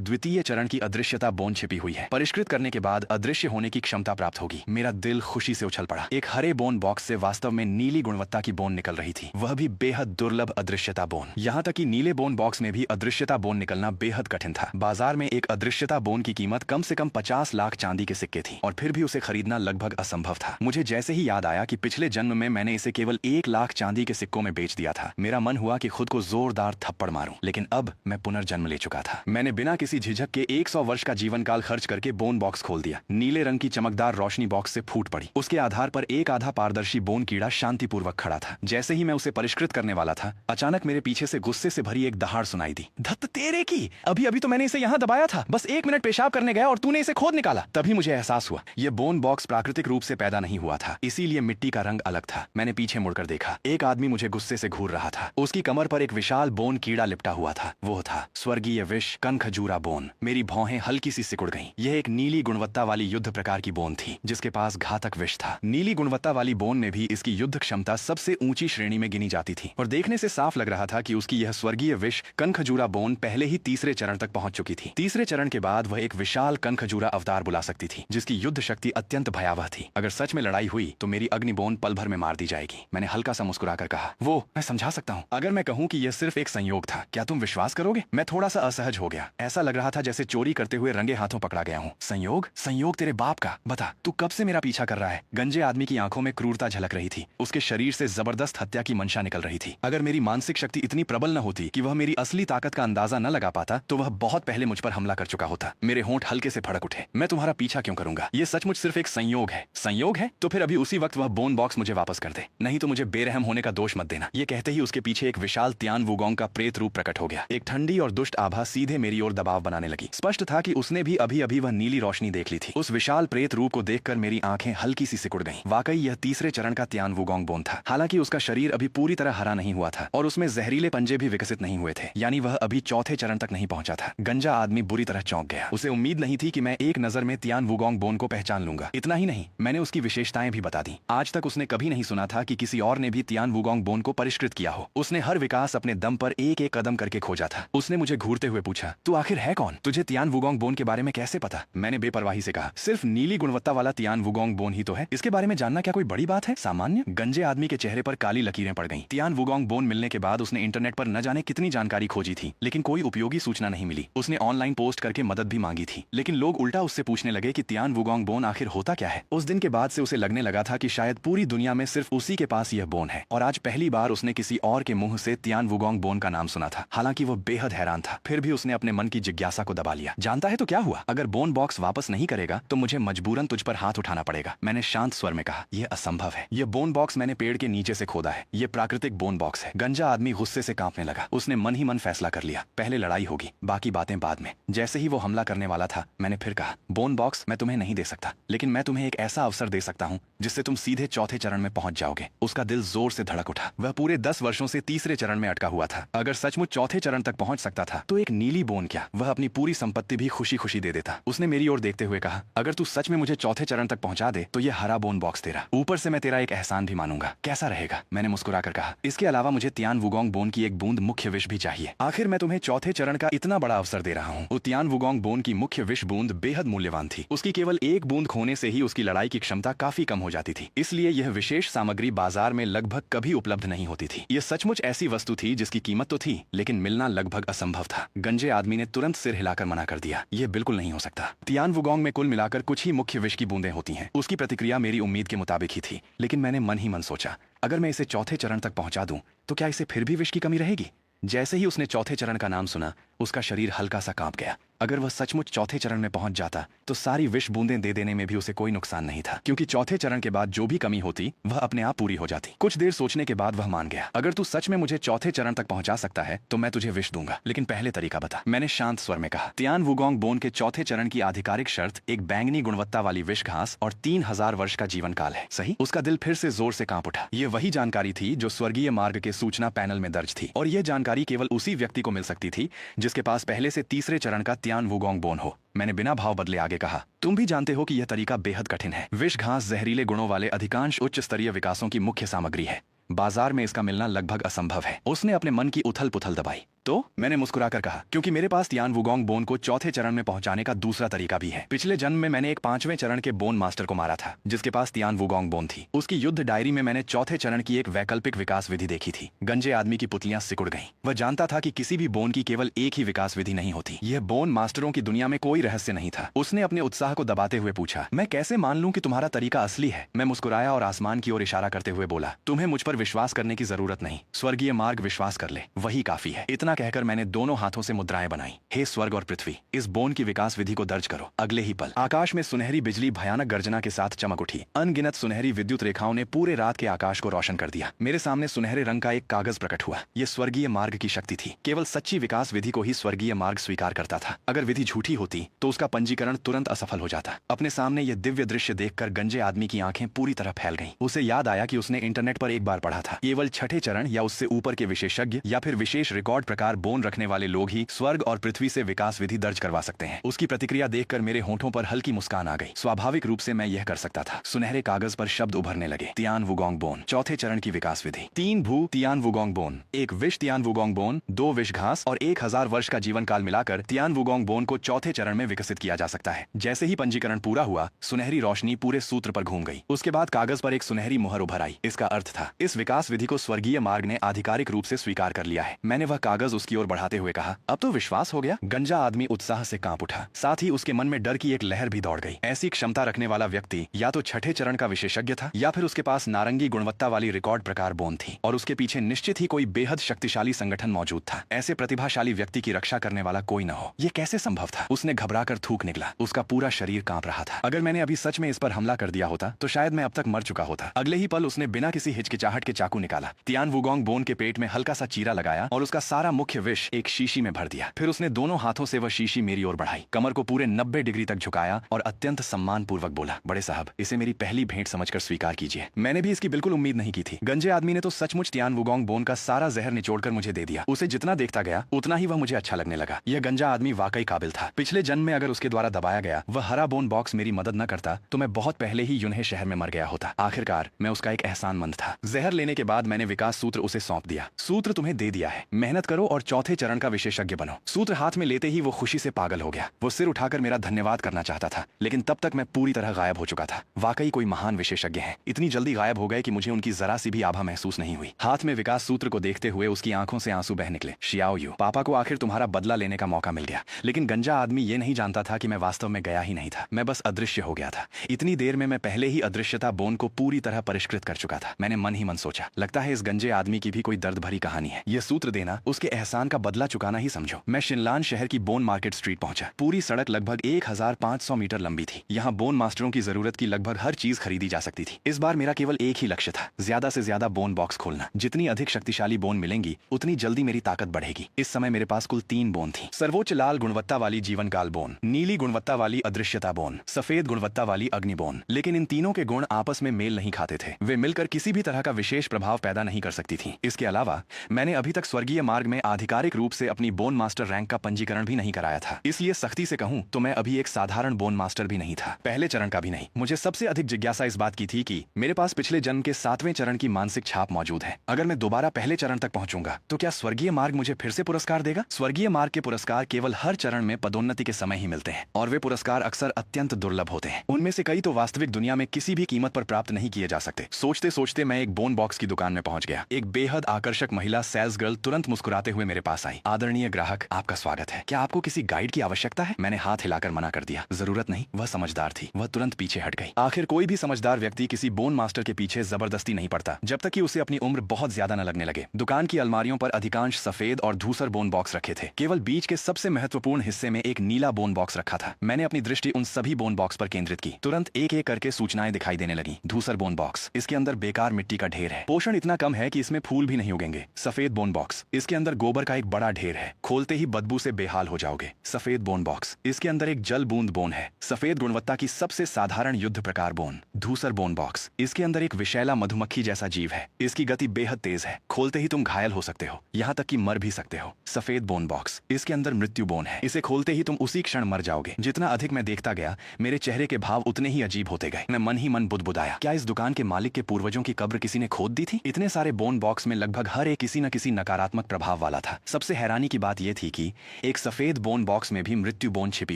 द्वितीय चरण की अदृश्यता बोन छिपी हुई है। परिष्कृत करने के बाद अदृश्य होने की क्षमता प्राप्त होगी। मेरा दिल खुशी से उछल पड़ा। एक हरे बोन बॉक्स से वास्तव में नीली गुणवत्ता की बोन निकल रही थी, वह भी बेहद दुर्लभ अदृश्यता बोन। यहाँ तक कि नीले बोन बॉक्स में भी अदृश्यता बोन निकलना बेहद कठिन था। बाजार में एक अदृश्यता बोन की कीमत कम से कम 50 लाख चांदी के सिक्के थी और फिर भी उसे खरीदना लगभग असंभव था। मुझे जैसे ही याद आया कि पिछले जन्म में मैंने इसे केवल 1 लाख चांदी के सिक्कों में बेच दिया था, मेरा मन हुआ कि खुद को जोरदार थप्पड़ मारूं। लेकिन अब मैं पुनर्जन्म ले चुका था। मैंने बिना किसी झिझक के 100 वर्ष का जीवन काल खर्च करके बोन बॉक्स खोल दिया। नीले रंग की चमकदार रोशनी बॉक्स से फूट पड़ी। उसके आधार पर एक आधा पारदर्शी बोन कीड़ा शांतिपूर्वक खड़ा था। जैसे ही मैं उसे परिष्कृत करने वाला था, अचानक मेरे पीछे से गुस्से से भरी एक दहाड़ सुनाई दी। धत तेरे की, अभी अभी तो मैंने इसे यहाँ दबाया था। बस 1 मिनट पेशाब करने गया और तूने इसे खोद निकाला। तभी मुझे एहसास हुआ, यह बोन बॉक्स प्राकृतिक रूप से पैदा नहीं हुआ था, इसीलिए मिट्टी का रंग अलग था। मैंने पीछे मुड़कर देखा। एक आदमी मुझे गुस्से से घूर रहा था। उसकी कमर पर एक विशाल बोन कीड़ा लिपटा हुआ था। वो था स्वर्गीय विष कनखजूरा बोन। मेरी भौहें हल्की सी सिकुड़ गईं। यह एक नीली गुणवत्ता वाली युद्ध प्रकार की बोन थी जिसके पास घातक विष था। नीली गुणवत्ता वाली बोन में भी इसकी युद्ध क्षमता सबसे ऊंची श्रेणी में गिनी जाती थी और देखने से साफ लग रहा था कि उसकी यह स्वर्गीय विष कनखजूरा बोन पहले ही तीसरे चरण तक पहुंच चुकी थी। तीसरे चरण के बाद वह एक विशाल कनखजूरा अवतार बुला सकती थी जिसकी युद्ध शक्ति अत्यंत भयावह थी। अगर सच में लड़ाई हुई तो मेरी अग्नि बोन पल भर में मार दी जाएगी। मैंने हल्का सा मुस्कुराकर कहा, वो मैं समझा सकता हूँ। अगर मैं कहूँ कि यह सिर्फ एक संयोग था, क्या तुम विश्वास करोगे? मैं थोड़ा सा असहज हो गया। ऐसा लग रहा था जैसे चोरी करते हुए रंगे हाथों पकड़ा गया हूँ। संयोग? संयोग तेरे बाप का। बता, तू कब से मेरा पीछा कर रहा है? गंजे आदमी की आंखों में क्रूरता झलक रही थी। उसके शरीर से जबरदस्त हत्या की मंशा निकल रही थी। अगर मेरी मानसिक शक्ति इतनी प्रबल न होती कि वह मेरी असली ताकत का अंदाजा न लगा पाता, तो वह बहुत पहले मुझ पर हमला कर चुका होता। मेरे होंठ हल्के से फड़क उठे। मैं तुम्हारा पीछा क्यों करूंगा? ये सचमुच सिर्फ एक संयोग है। संयोग है? तो फिर अभी उसी वक्त वह बोन बॉक्स मुझे वापस कर दे, नहीं तो मुझे बेरहम होने का दोष मत देना। ये कहते ही उसके पीछे एक विशाल त्यान वुगोंग का प्रेत रूप प्रकट हो गया। एक ठंडी और दुष्ट आभा सीधे मेरी ओर दबाव बनाने लगी। स्पष्ट था कि उसने भी अभी अभी वह नीली रोशनी देख ली थी। उस विशाल प्रेत रूप को देखकर मेरी आंखें हल्की सी सिकुड़ गईं। वाकई यह तीसरे चरण का त्यान वुगोंग बोन था। हालांकि उसका शरीर अभी पूरी तरह हरा नहीं हुआ था और उसमें जहरीले पंजे भी विकसित नहीं हुए थे, यानी वह अभी चौथे चरण तक नहीं पहुंचा था। गंजा आदमी बुरी तरह चौंक गया। उसे उम्मीद नहीं थी कि मैं एक नजर में त्यान वुगोंग बोन को पहचान लूंगा। इतना ही नहीं, मैंने उसकी विशेषताएं भी बता दी। आज तक उसने कभी नहीं सुना था कि किसी और ने भी त्यान वुगोंग बोन को परिष्कृत किया हो। उसने हर विकास अपने दम पर एक एक कदम करके खोजा था। उसने मुझे घूरते हुए पूछा, तू आखिर है कौन? तुझे त्यान वुगोंग बोन के बारे में कैसे पता? मैंने बेपरवाही से कहा, सिर्फ नीली गुणवत्ता वाला त्यान वुगोंग बोन ही तो है। इसके बारे में जानना क्या कोई बड़ी बात है? सामान्य। गंजे आदमी के चेहरे पर काली लकीरें पड़ गईं। त्यान वुगोंग बोन मिलने के बाद उसने इंटरनेट पर न जाने कितनी जानकारी खोजी थी, लेकिन कोई उपयोगी सूचना नहीं मिली। उसने ऑनलाइन पोस्ट करके मदद भी मांगी थी, लेकिन लोग उल्टा उससे पूछने लगे कि त्यान वुगोंग बोन आखिर होता क्या है। उस दिन के बाद से उसे लगने लगा था कि शायद पूरी दुनिया में सिर्फ उसी के पास यह बोन है, और आज पहली बार उसने किसी और के मुंह से त्यान वुगोंग बोन का नाम सुना था। हालांकि वो बेहद हैरान था, फिर भी उसने अपने मन की जिज्ञासा को दबा लिया। जानता है तो क्या हुआ? अगर बोन बॉक्स वापस नहीं करेगा तो मुझे मजबूरन तुझ पर हाथ उठाना पड़ेगा। मैंने शांत स्वर में कहा, यह असंभव है। यह बोन बॉक्स मैंने पेड़ के नीचे से खोदा है। यह प्राकृतिक बोन बॉक्स है। गंजा आदमी गुस्से से कांपने लगा। उसने मन ही मन फैसला कर लिया, पहले लड़ाई होगी, बाकी बातें बाद में। जैसे ही वो हमला करने वाला था, मैंने फिर कहा, बोन बॉक्स मैं तुम्हें नहीं दे सकता, लेकिन मैं तुम्हें एक ऐसा अवसर दे सकता हूँ जिससे तुम सीधे चौथे चरण में पहुंच जाओगे। उसका दिल जोर से धड़क उठा। वह पूरे 10 वर्षों से तीसरे चरण में अटका हुआ था। अगर सचमुच चौथे चरण तक पहुंच सकता था तो एक नीली बोन क्या, वह अपनी पूरी संपत्ति भी खुशी खुशी दे देता। उसने मेरी ओर देखते हुए कहा, अगर तू सच में मुझे चौथे चरण तक पहुंचा दे तो यह हरा बोन बॉक्स तेरा। ऊपर से मैं तेरा एक एहसान भी मानूंगा। कैसा रहेगा? मैंने मुस्कुराकर कहा, इसके अलावा मुझे त्यान वुगोंग बोन की एक बूंद मुख्य विष भी चाहिए। आखिर मैं तुम्हें चौथे चरण का इतना बड़ा अवसर दे रहा हूँ। त्यान वुगोंग बोन की मुख्य विष बूंद बेहद मूल्यवान थी। उसकी केवल एक बूंद खोने से ही उसकी लड़ाई की क्षमता काफी कम हो जाती थी, इसलिए यह विशेष सामग्री बाजार में लगभग कभी उपलब्ध नहीं होती थी। यह सचमुच ऐसी वस्तु थी जिसकी कीमत तो थी, लेकिन मिलना लगभग असंभव था। गंजे आदमी ने तुरंत सिर हिलाकर मना कर दिया, यह बिल्कुल नहीं हो सकता। त्यान वुगोंग में कुल मिलाकर कुछ ही मुख्य विष की बूंदें होती हैं। उसकी प्रतिक्रिया मेरी उम्मीद के मुताबिक ही थी, लेकिन मैंने मन ही मन सोचा, अगर मैं इसे चौथे चरण तक पहुंचा दूं तो क्या इसे फिर भी विष की कमी रहेगी? जैसे ही उसने चौथे चरण का नाम सुना, उसका शरीर हल्का सा कांप गया। अगर वह सचमुच चौथे चरण में पहुंच जाता तो सारी विष बूंदें दे देने में भी उसे कोई नुकसान नहीं था, क्योंकि चौथे चरण के बाद जो भी कमी होती वह अपने आप पूरी हो जाती। कुछ देर सोचने के बाद वह मान गया, अगर तू सच में मुझे चौथे चरण तक पहुंचा सकता है तो मैं तुझे विष दूंगा, लेकिन पहले तरीका बता। मैंने शांत स्वर में कहा। तियान वुगोंग बोन के चौथे चरण की आधिकारिक शर्त एक बैंगनी गुणवत्ता वाली विष घास और 3000 वर्ष का जीवन काल है, सही? उसका दिल फिर से जोर से कांप उठा। ये वही जानकारी थी जो स्वर्गीय मार्ग के सूचना पैनल में दर्ज थी, और यह जानकारी केवल उसी व्यक्ति को मिल सकती थी जिसके पास पहले से तीसरे चरण का तियान वुगोंग बोन हो। मैंने बिना भाव बदले आगे कहा, तुम भी जानते हो कि यह तरीका बेहद कठिन है। विष घास जहरीले गुणों वाले अधिकांश उच्च स्तरीय विकासों की मुख्य सामग्री है। बाजार में इसका मिलना लगभग असंभव है। उसने अपने मन की उथल पुथल दबाई। तो मैंने मुस्कुराकर कहा, क्योंकि मेरे पास तियान वुगोंग बोन को चौथे चरण में पहुंचाने का दूसरा तरीका भी है। पिछले जन्म में मैंने एक 5वें चरण के बोन मास्टर को मारा था जिसके पास तियान वुगोंग बोन थी। उसकी युद्ध डायरी में मैंने चौथे चरण की एक वैकल्पिक विकास विधि देखी थी। गंजे आदमी की पुतलियां सिकुड़ गईं। वह जानता था कि किसी भी बोन की केवल एक ही विकास विधि नहीं होती। यह बोन मास्टरों की दुनिया में कोई रहस्य नहीं था। उसने अपने उत्साह को दबाते हुए पूछा, मैं कैसे मान लूं कि तुम्हारा तरीका असली है? मैं मुस्कुराया और आसमान की ओर इशारा करते हुए बोला, तुम्हें मुझ पर विश्वास करने की जरूरत नहीं, स्वर्गीय मार्ग विश्वास कर ले, वही काफी है। इतना कहकर मैंने दोनों हाथों से मुद्राएं बनाई। हे स्वर्ग और पृथ्वी, इस बोन की विकास विधि को दर्ज करो। अगले ही पल आकाश में सुनहरी बिजली भयानक गर्जना के साथ चमक उठी। अनगिनत सुनहरी विद्युत रेखाओं ने पूरे रात के आकाश को रोशन कर दिया। मेरे सामने सुनहरे रंग का एक कागज प्रकट हुआ। यह स्वर्गीय मार्ग की शक्ति थी। केवल सच्ची विकास विधि को ही स्वर्गीय मार्ग स्वीकार करता था। अगर विधि झूठी होती तो उसका पंजीकरण तुरंत असफल हो जाता। अपने सामने यह दिव्य दृश्य देखकर गंजे आदमी की आंखें पूरी तरह फैल गईं। उसे याद आया कि उसने इंटरनेट पर एक बार पढ़ा था, केवल छठे चरण या उससे ऊपर के विशेषज्ञ या फिर विशेष रिकॉर्ड प्रकार बोन रखने वाले लोग ही स्वर्ग और पृथ्वी से विकास विधि दर्ज करवा सकते हैं। उसकी प्रतिक्रिया देखकर मेरे होठों पर हल्की मुस्कान आ गई। स्वाभाविक रूप से मैं यह कर सकता था। सुनहरे कागज पर शब्द उभरने लगे। तियान वुगोंग बोन, चौथे चरण की विकास विधि। 3 भू तियान वुगोंग बोन, 1 विष तियान वुगोंग बोन, 2 विष घास और 1000 वर्ष का जीवन काल मिलाकर तियान वुगोंग बोन को चौथे चरण में विकसित किया जा सकता है। जैसे ही पंजीकरण पूरा हुआ, सुनहरी रोशनी पूरे सूत्र पर घूम गई। उसके बाद कागज पर एक सुनहरी मुहर उभर आई। इसका अर्थ था, इस विकास विधि को स्वर्गीय मार्ग ने आधिकारिक रूप से स्वीकार कर लिया है। मैंने वह कागज उसकी ओर बढ़ाते हुए कहा, अब तो विश्वास हो गया। गंजा आदमी उत्साह से कांप उठा। साथ ही उसके मन में डर की एक लहर भी दौड़ गई। ऐसी क्षमता रखने वाला व्यक्ति या तो छठे चरण का विशेषज्ञ था या फिर उसके पास नारंगी गुणवत्ता वाली रिकॉर्ड प्रकार बोन थी, और उसके पीछे निश्चित ही कोई बेहद शक्तिशाली संगठन मौजूद था। ऐसे प्रतिभाशाली व्यक्ति की रक्षा करने वाला कोई न हो, यह कैसे संभव था? उसने घबराकर थूक निकला। उसका पूरा शरीर कांप रहा था। अगर मैंने अभी सच में इस पर हमला कर दिया होता तो शायद मैं अब तक मर चुका होता। अगले ही पल उसने बिना किसी हिचकिचाहट के चाकू निकाला, तियान वुगोंग बोन के पेट में हल्का सा चीरा लगाया और उसका सारा मुख्य विष एक शीशी में भर दिया। फिर उसने दोनों हाथों से वह शीशी मेरी ओर बढ़ाई, कमर को पूरे 90 डिग्री तक झुकाया और अत्यंत सम्मान पूर्वक बोला, बड़े साहब, इसे मेरी पहली भेंट समझकर स्वीकार कीजिए। मैंने भी इसकी बिल्कुल उम्मीद नहीं की थी। गंजे आदमी ने तो सचमुच तियान वुगोंग बोन का सारा जहर निचोड़कर मुझे दे दिया। उसे जितना देखता गया उतना ही वह मुझे अच्छा लगने लगा। यह गंजा आदमी वाकई काबिल था। पिछले जन्म में अगर उसके द्वारा दबाया गया वह हरा बोन बॉक्स मेरी मदद न करता तो मैं बहुत पहले ही यूनहे शहर में मर गया होता। आखिरकार मैं उसका एक एहसानमंद था। जहर लेने के बाद मैंने विकास सूत्र उसे सौंप दिया। सूत्र तुम्हें दे दिया है, मेहनत करो और चौथे चरण का विशेषज्ञ बनो। सूत्र हाथ में लेते ही वो खुशी से पागल हो गया। वो सिर उठाकर मेरा धन्यवाद करना चाहता था, लेकिन तब तक मैं पूरी तरह गायब हो चुका था। वाकई कोई महान विशेषज्ञ हैं। इतनी जल्दी गायब हो गए कि मुझे उनकी जरा सी भी आभा महसूस नहीं हुई। हाथ में विकास सूत्र को देखते हुए उसकी आंखों से आंसू बह निकले। शियाओ यू, पापा को आखिर तुम्हारा बदला लेने का मौका मिल गया। लेकिन गंजा आदमी ये नहीं जानता था कि मैं वास्तव में गया ही नहीं था, मैं बस अदृश्य हो गया था। इतनी देर में मैं पहले ही अदृश्यता बोन को पूरी तरह परिष्कृत कर चुका था। मैंने मन ही मन सोचा, लगता है इस गंजे आदमी की भी कोई दर्द भरी कहानी है। यह सूत्र देना उसके एहसान का बदला चुकाना ही समझो। मैं शिनलान शहर की बोन मार्केट स्ट्रीट पहुंचा। पूरी सड़क लगभग 1500 मीटर लंबी थी। यहाँ बोन मास्टरों की जरूरत की लगभग हर चीज खरीदी जा सकती थी। इस बार मेरा केवल एक ही लक्ष्य था, ज्यादा से ज्यादा बोन बॉक्स खोलना। जितनी अधिक शक्तिशाली बोन मिलेंगी उतनी जल्दी मेरी ताकत बढ़ेगी। इस समय मेरे पास कुल 3 बोन थी। सर्वोच्च लाल गुणवत्ता वाली जीवन काल बोन, नीली गुणवत्ता वाली अदृश्यता बोन, सफेद गुणवत्ता वाली अग्नि बोन। लेकिन इन तीनों के गुण आपस में मेल नहीं खाते थे। वे मिलकर किसी भी तरह का विशेष प्रभाव पैदा नहीं कर सकती थी। इसके अलावा मैंने अभी तक स्वर्गीय मार्ग में आधिकारिक रूप से अपनी बोन मास्टर रैंक का पंजीकरण भी नहीं कराया था। इसलिए सख्ती से कहूं तो मैं अभी एक साधारण बोन मास्टर भी नहीं था, पहले चरण का भी नहीं। मुझे सबसे अधिक जिज्ञासा इस बात की थी कि मेरे पास पिछले जन्म के 7वें चरण की मानसिक छाप मौजूद है। अगर मैं दोबारा पहले चरण तक पहुंचूंगा तो क्या स्वर्गीय मार्ग मुझे फिर से पुरस्कार देगा? स्वर्गीय मार्ग के पुरस्कार केवल हर चरण में पदोन्नति के समय ही मिलते हैं, और वे पुरस्कार अक्सर अत्यंत दुर्लभ होते हैं। उनमें से कई तो वास्तविक दुनिया में किसी भी कीमत पर प्राप्त नहीं किए जा सकते। सोचते सोचते मैं एक बोन बॉक्स की दुकान में पहुंच गया। एक बेहद आकर्षक महिला सेल्स गर्ल तुरंत मुस्कुराते हुए मेरे पास आई। आदरणीय ग्राहक, आपका स्वागत है। क्या आपको किसी गाइड की आवश्यकता है? मैंने हाथ हिलाकर मना कर दिया। जरूरत नहीं। वह समझदार थी, वह तुरंत पीछे हट गई। आखिर कोई भी समझदार व्यक्ति किसी बोन मास्टर के पीछे जबरदस्ती नहीं पड़ता जब तक कि उसे अपनी उम्र बहुत ज्यादा न लगने लगे। दुकान की अलमारियों पर अधिकांश सफेद और धूसर बोन बॉक्स रखे थे। केवल बीच के सबसे महत्वपूर्ण हिस्से में एक नीला बोन बॉक्स रखा था। मैंने अपनी दृष्टि उन सभी बोन बॉक्स पर केंद्रित की। तुरंत एक एक करके सूचनाएं दिखाई देने लगी। धूसर बोन बॉक्स, इसके अंदर बेकार मिट्टी का ढेर है, पोषण इतना कम है कि इसमें फूल भी नहीं उगेंगे। सफेद बोन बॉक्स, इसके अंदर गोबर का एक बड़ा ढेर है, खोलते ही बदबू से बेहाल हो जाओगे। सफेद बोन बॉक्स, इसके अंदर एक जल बूंद बोन है, सफेद गुणवत्ता की सबसे साधारण युद्ध प्रकार बोन। धूसर बोन बॉक्स, इसके अंदर एक विषैला मधुमक्खी जैसा जीव है, इसकी गति बेहद तेज है, खोलते ही तुम घायल हो सकते हो, यहाँ तक कि मर भी सकते हो। सफेद बोन बॉक्स, इसके अंदर मृत्यु बोन है, इसे खोलते ही तुम उसी क्षण मर जाओगे। जितना अधिक मैं देखता गया, मेरे चेहरे के भाव उतने ही अजीब होते गए। मैं मन ही मन बुदबुदाया, क्या इस दुकान के मालिक के पूर्वजों की कब्र किसी ने खोद दी थी? इतने सारे बोन बॉक्स में लगभग हर एक किसी न किसी नकारात्मक प्रभाव वाला था। सबसे हैरानी की बात यह थी कि एक सफेद बोन बॉक्स में भी मृत्यु बोन छिपी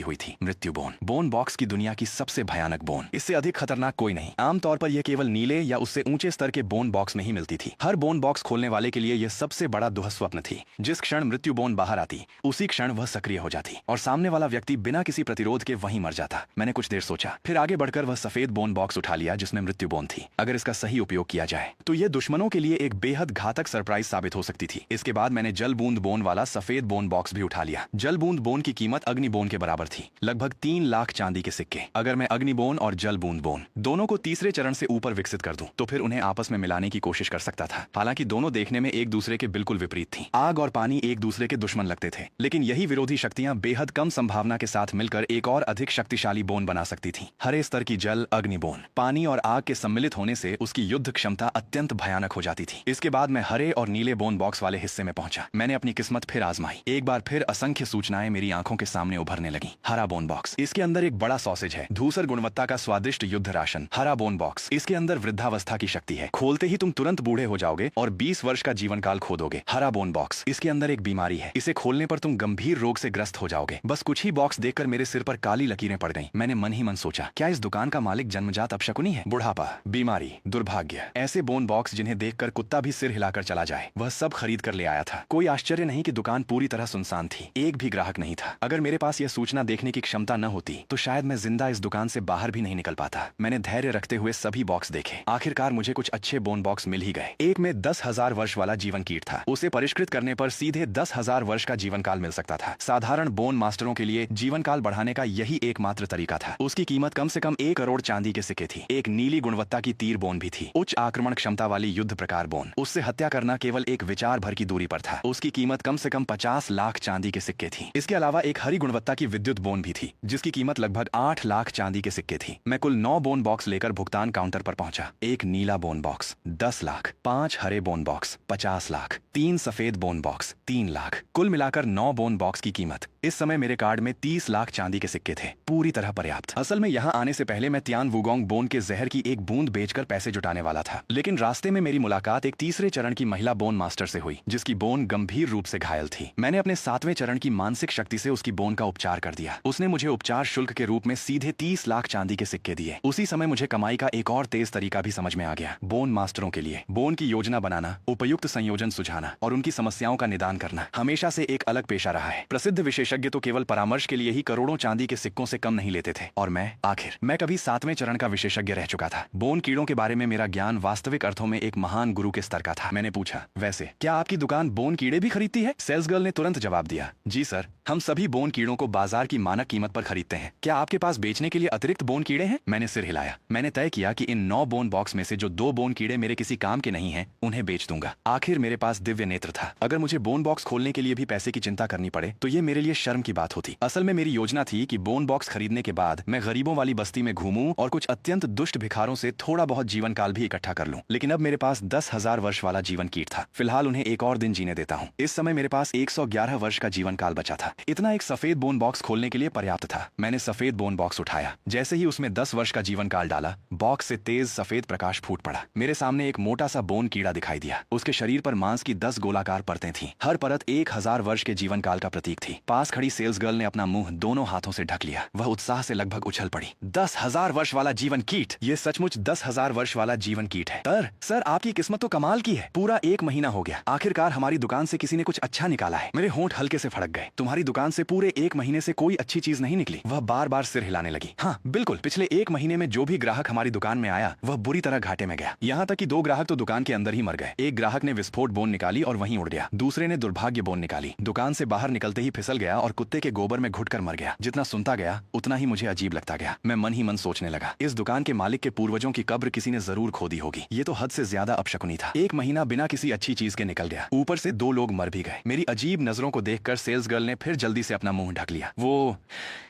हुई थी। मृत्यु बोन, बोन बॉक्स की दुनिया की सबसे भयानक बोन। इससे अधिक खतरनाक कोई नहीं। आमतौर पर यह केवल नीले या उससे ऊंचे स्तर के बोन बॉक्स में ही मिलती थी। हर बोन बॉक्स खोलने वाले के लिए यह सबसे बड़ा दुःस्वप्न थी। जिस क्षण मृत्यु बोन बाहर आती, उसी क्षण वह सक्रिय हो जाती और सामने वाला व्यक्ति बिना किसी प्रतिरोध के वहीं मर जाता। मैंने कुछ देर सोचा, फिर आगे बढ़कर वह सफेद बोन बॉक्स उठा लिया जिसमें मृत्यु बोन थी। अगर इसका सही उपयोग किया जाए तो यह दुश्मनों के लिए एक बेहद घातक सरप्राइज साबित हो सकती थी। इसके बाद मैंने जल बूंद बोन वाला सफेद बोन बॉक्स भी उठा लिया। जल बूंद बोन की कीमत अग्नि बोन के बराबर थी, लगभग 3 लाख चांदी के सिक्के। अगर मैं अग्नि बोन और जल बूंद बोन दोनों को तीसरे चरण से ऊपर विकसित कर दूं, तो फिर उन्हें आपस में मिलाने की कोशिश कर सकता था। हालांकि दोनों देखने में एक दूसरे के बिल्कुल विपरीत थी। आग और पानी एक दूसरे के दुश्मन लगते थे, लेकिन यही विरोधी शक्तियां बेहद कम संभावना के साथ मिलकर एक और अधिक शक्तिशाली बोन बना सकती थी। हरे स्तर की जल अग्नि बोन, पानी और आग के सम्मिलित होने से उसकी युद्ध क्षमता अत्यंत भयानक हो जाती थी। इसके बाद मैं हरे और नीले बोन बॉक्स वाले हिस्से में पहुंचा। मैंने अपनी किस्मत फिर आजमाई। एक बार फिर असंख्य सूचनाएं मेरी आंखों के सामने उभरने लगी। हरा बोन बॉक्स, इसके अंदर एक बड़ा सॉसेज है, धूसर गुणवत्ता का स्वादिष्ट युद्ध राशन। हरा बोन बॉक्स, इसके अंदर वृद्धावस्था की शक्ति है, खोलते ही तुम तुरंत बूढ़े हो जाओगे और 20 वर्ष का जीवन काल खो दोगे। हरा बोन बॉक्स, इसके अंदर एक बीमारी है, इसे खोलने पर तुम गंभीर रोग से ग्रस्त हो जाओगे। बस कुछ ही बॉक्स देखकर मेरे सिर पर काली लकीरें पड़ गईं। मैंने मन ही मन सोचा, क्या इस दुकान का मालिक जन्मजात अपशकुनी है? बुढ़ापा, बीमारी, दुर्भाग्य, ऐसे बोन बॉक्स जिन्हें देखकर कुत्ता भी सिर हिलाकर चला जाए, वह सब खरीद कर ले आया था। कोई आश्चर्य नहीं कि दुकान पूरी तरह सुनसान थी, एक भी ग्राहक नहीं था। अगर मेरे पास यह सूचना देखने की क्षमता न होती तो शायद मैं जिंदा इस दुकान से बाहर भी नहीं निकल पाता। मैंने धैर्य रखते हुए सभी बॉक्स देखे। आखिरकार मुझे कुछ अच्छे बोन बॉक्स मिल ही गए। एक में 10,000 वर्ष वाला जीवन कीट था, उसे परिष्कृत करने पर सीधे 10,000 वर्ष का जीवन काल मिल सकता था। साधारण बोन मास्टरों के लिए जीवन काल बढ़ाने का यही एकमात्र तरीका था। उसकी कीमत कम से कम 1 करोड़ चांदी के सिक्के थी। एक नीली गुणवत्ता की तीर बोन भी थी, उच्च आक्रमण क्षमता वाली युद्ध प्रकार बोन। उससे हत्या करना केवल एक विचार भर की दूरी पर था। उसकी कीमत कम से कम 50 लाख चांदी के सिक्के थी। इसके अलावा एक हरी गुणवत्ता की विद्युत बोन भी थी, जिसकी कीमत लगभग 8 लाख चांदी के सिक्के थी। मैं कुल 9 बोन बॉक्स लेकर भुगतान काउंटर पर पहुंचा। एक नीला बोन बॉक्स 10 लाख, 5 हरे बोन बॉक्स 50 लाख, 3 सफेद बोन बॉक्स 3 लाख, कुल मिलाकर 9 बोन बॉक्स की कीमत। इस समय मेरे कार्ड में 30 लाख चांदी के सिक्के थे, पूरी तरह पर्याप्त। असल में यहाँ आने से पहले मैं तियान वुगोंग बोन के जहर की एक बूंद बेचकर पैसे जुटाने वाला था, लेकिन रास्ते में मेरी मुलाकात एक तीसरे चरण की महिला बोन मास्टर से हुई, जिसकी बोन गंभीर रूप से घायल थी। मैंने अपने 7वें चरण की मानसिक शक्ति से उसकी बोन का उपचार कर दिया। उसने मुझे उपचार शुल्क के रूप में सीधे 30 लाख चांदी के सिक्के दिए। उसी समय मुझे कमाई का एक और तेज तरीका भी समझ में आ गया। बोन मास्टरों के लिए बोन की योजना बनाना, उपयुक्त संयोजन सुझाना और उनकी समस्याओं का निदान करना हमेशा से एक अलग पेशा रहा है। प्रसिद्ध विशेषज्ञ तो केवल परामर्श के लिए ही करोड़ों चांदी के सिक्कों से कम नहीं लेते थे, और मैं कभी 7वें चरण का विशेषज्ञ रह चुका था। बोन कीड़ों के बारे में मेरा ज्ञान वास्तविक अर्थों में एक महान गुरु के स्तर का था। मैंने पूछा, वैसे क्या आपकी दुकान बोन कीड़े भी खरीदती है? सेल्स गर्ल ने तुरंत जवाब दिया, जी सर, हम सभी बोन कीड़ों को बाजार की मानक कीमत पर खरीदते हैं। क्या आपके पास बेचने के लिए अतिरिक्त बोन कीड़े हैं? मैंने सिर हिलाया। मैंने तय किया कि इन 9 बोन बॉक्स में से जो 2 बोन कीड़े मेरे किसी काम के नहीं हैं, उन्हें बेच दूंगा। आखिर मेरे पास दिव्य नेत्र था। अगर मुझे बोन बॉक्स खोलने के लिए भी पैसे की चिंता करनी पड़े तो ये मेरे लिए शर्म की बात होती। असल में मेरी योजना थी कि बोन बॉक्स खरीदने के बाद मैं गरीबों वाली बस्ती में घूमूं और कुछ अत्यंत दुष्ट भिखारों से थोड़ा बहुत जीवन काल भी इकट्ठा कर लूं। लेकिन अब मेरे पास 10,000 वर्ष वाला जीवन कीट था। फिलहाल उन्हें एक और दिन जीने देता हूँ। इस समय मेरे पास 111 वर्ष का जीवन काल बचा था। इतना एक सफेद बोन बॉक्स खोलने के लिए पर्याप्त था। मैंने सफेद बोन बॉक्स उठाया। जैसे ही उसमें 10 वर्ष का जीवन काल डाला, बॉक्स से तेज सफेद प्रकाश फूट पड़ा। मेरे सामने एक मोटा सा बोन कीड़ा दिखाई दिया। उसके शरीर पर मांस की 10 गोलाकार परतें थीं। हर परत 1000 वर्ष के जीवन काल का प्रतीक थी। पास पास खड़ी सेल्स गर्ल ने अपना मुंह दोनों हाथों से ढक लिया। वह उत्साह से लगभग उछल पड़ी। 10,000 वर्ष वाला जीवन कीट, ये सचमुच 10,000 वर्ष वाला जीवन कीट है। सर आपकी किस्मत तो कमाल की है। पूरा 1 महीना हो गया, आखिरकार हमारी दुकान से किसी ने कुछ अच्छा निकाला है। मेरे होंठ हल्के से फड़क गए। तुम्हारी दुकान से पूरे 1 महीने से कोई अच्छी चीज नहीं निकली। वह बार बार सिर हिलाने लगी। हाँ बिल्कुल, पिछले 1 महीने में जो भी ग्राहक हमारी दुकान में आया वह बुरी तरह घाटे में गया। यहाँ तक कि 2 ग्राहक तो दुकान के अंदर ही मर गए। एक ग्राहक ने विस्फोट बोन निकाली और वहीं उड़ गया। दूसरे ने दुर्भाग्य बोन निकाली, दुकान से बाहर निकलते ही फिसल गया और कुत्ते के गोबर में घुटकर मर गया। जितना सुनता गया उतना ही मुझे अजीब लगता गया। मैं मन ही मन सोचने लगा, इस दुकान के मालिक के पूर्वजों की कब्र किसी ने जरूर खोदी होगी। ये तो हद से ज्यादा अपशकुनी था। 1 महीना बिना किसी अच्छी चीज के निकल गया, ऊपर से 2 लोग मर भी गए। मेरी अजीब नजरों को देखकर सेल्स गर्ल ने फिर जल्दी से अपना मुंह ढक लिया। वो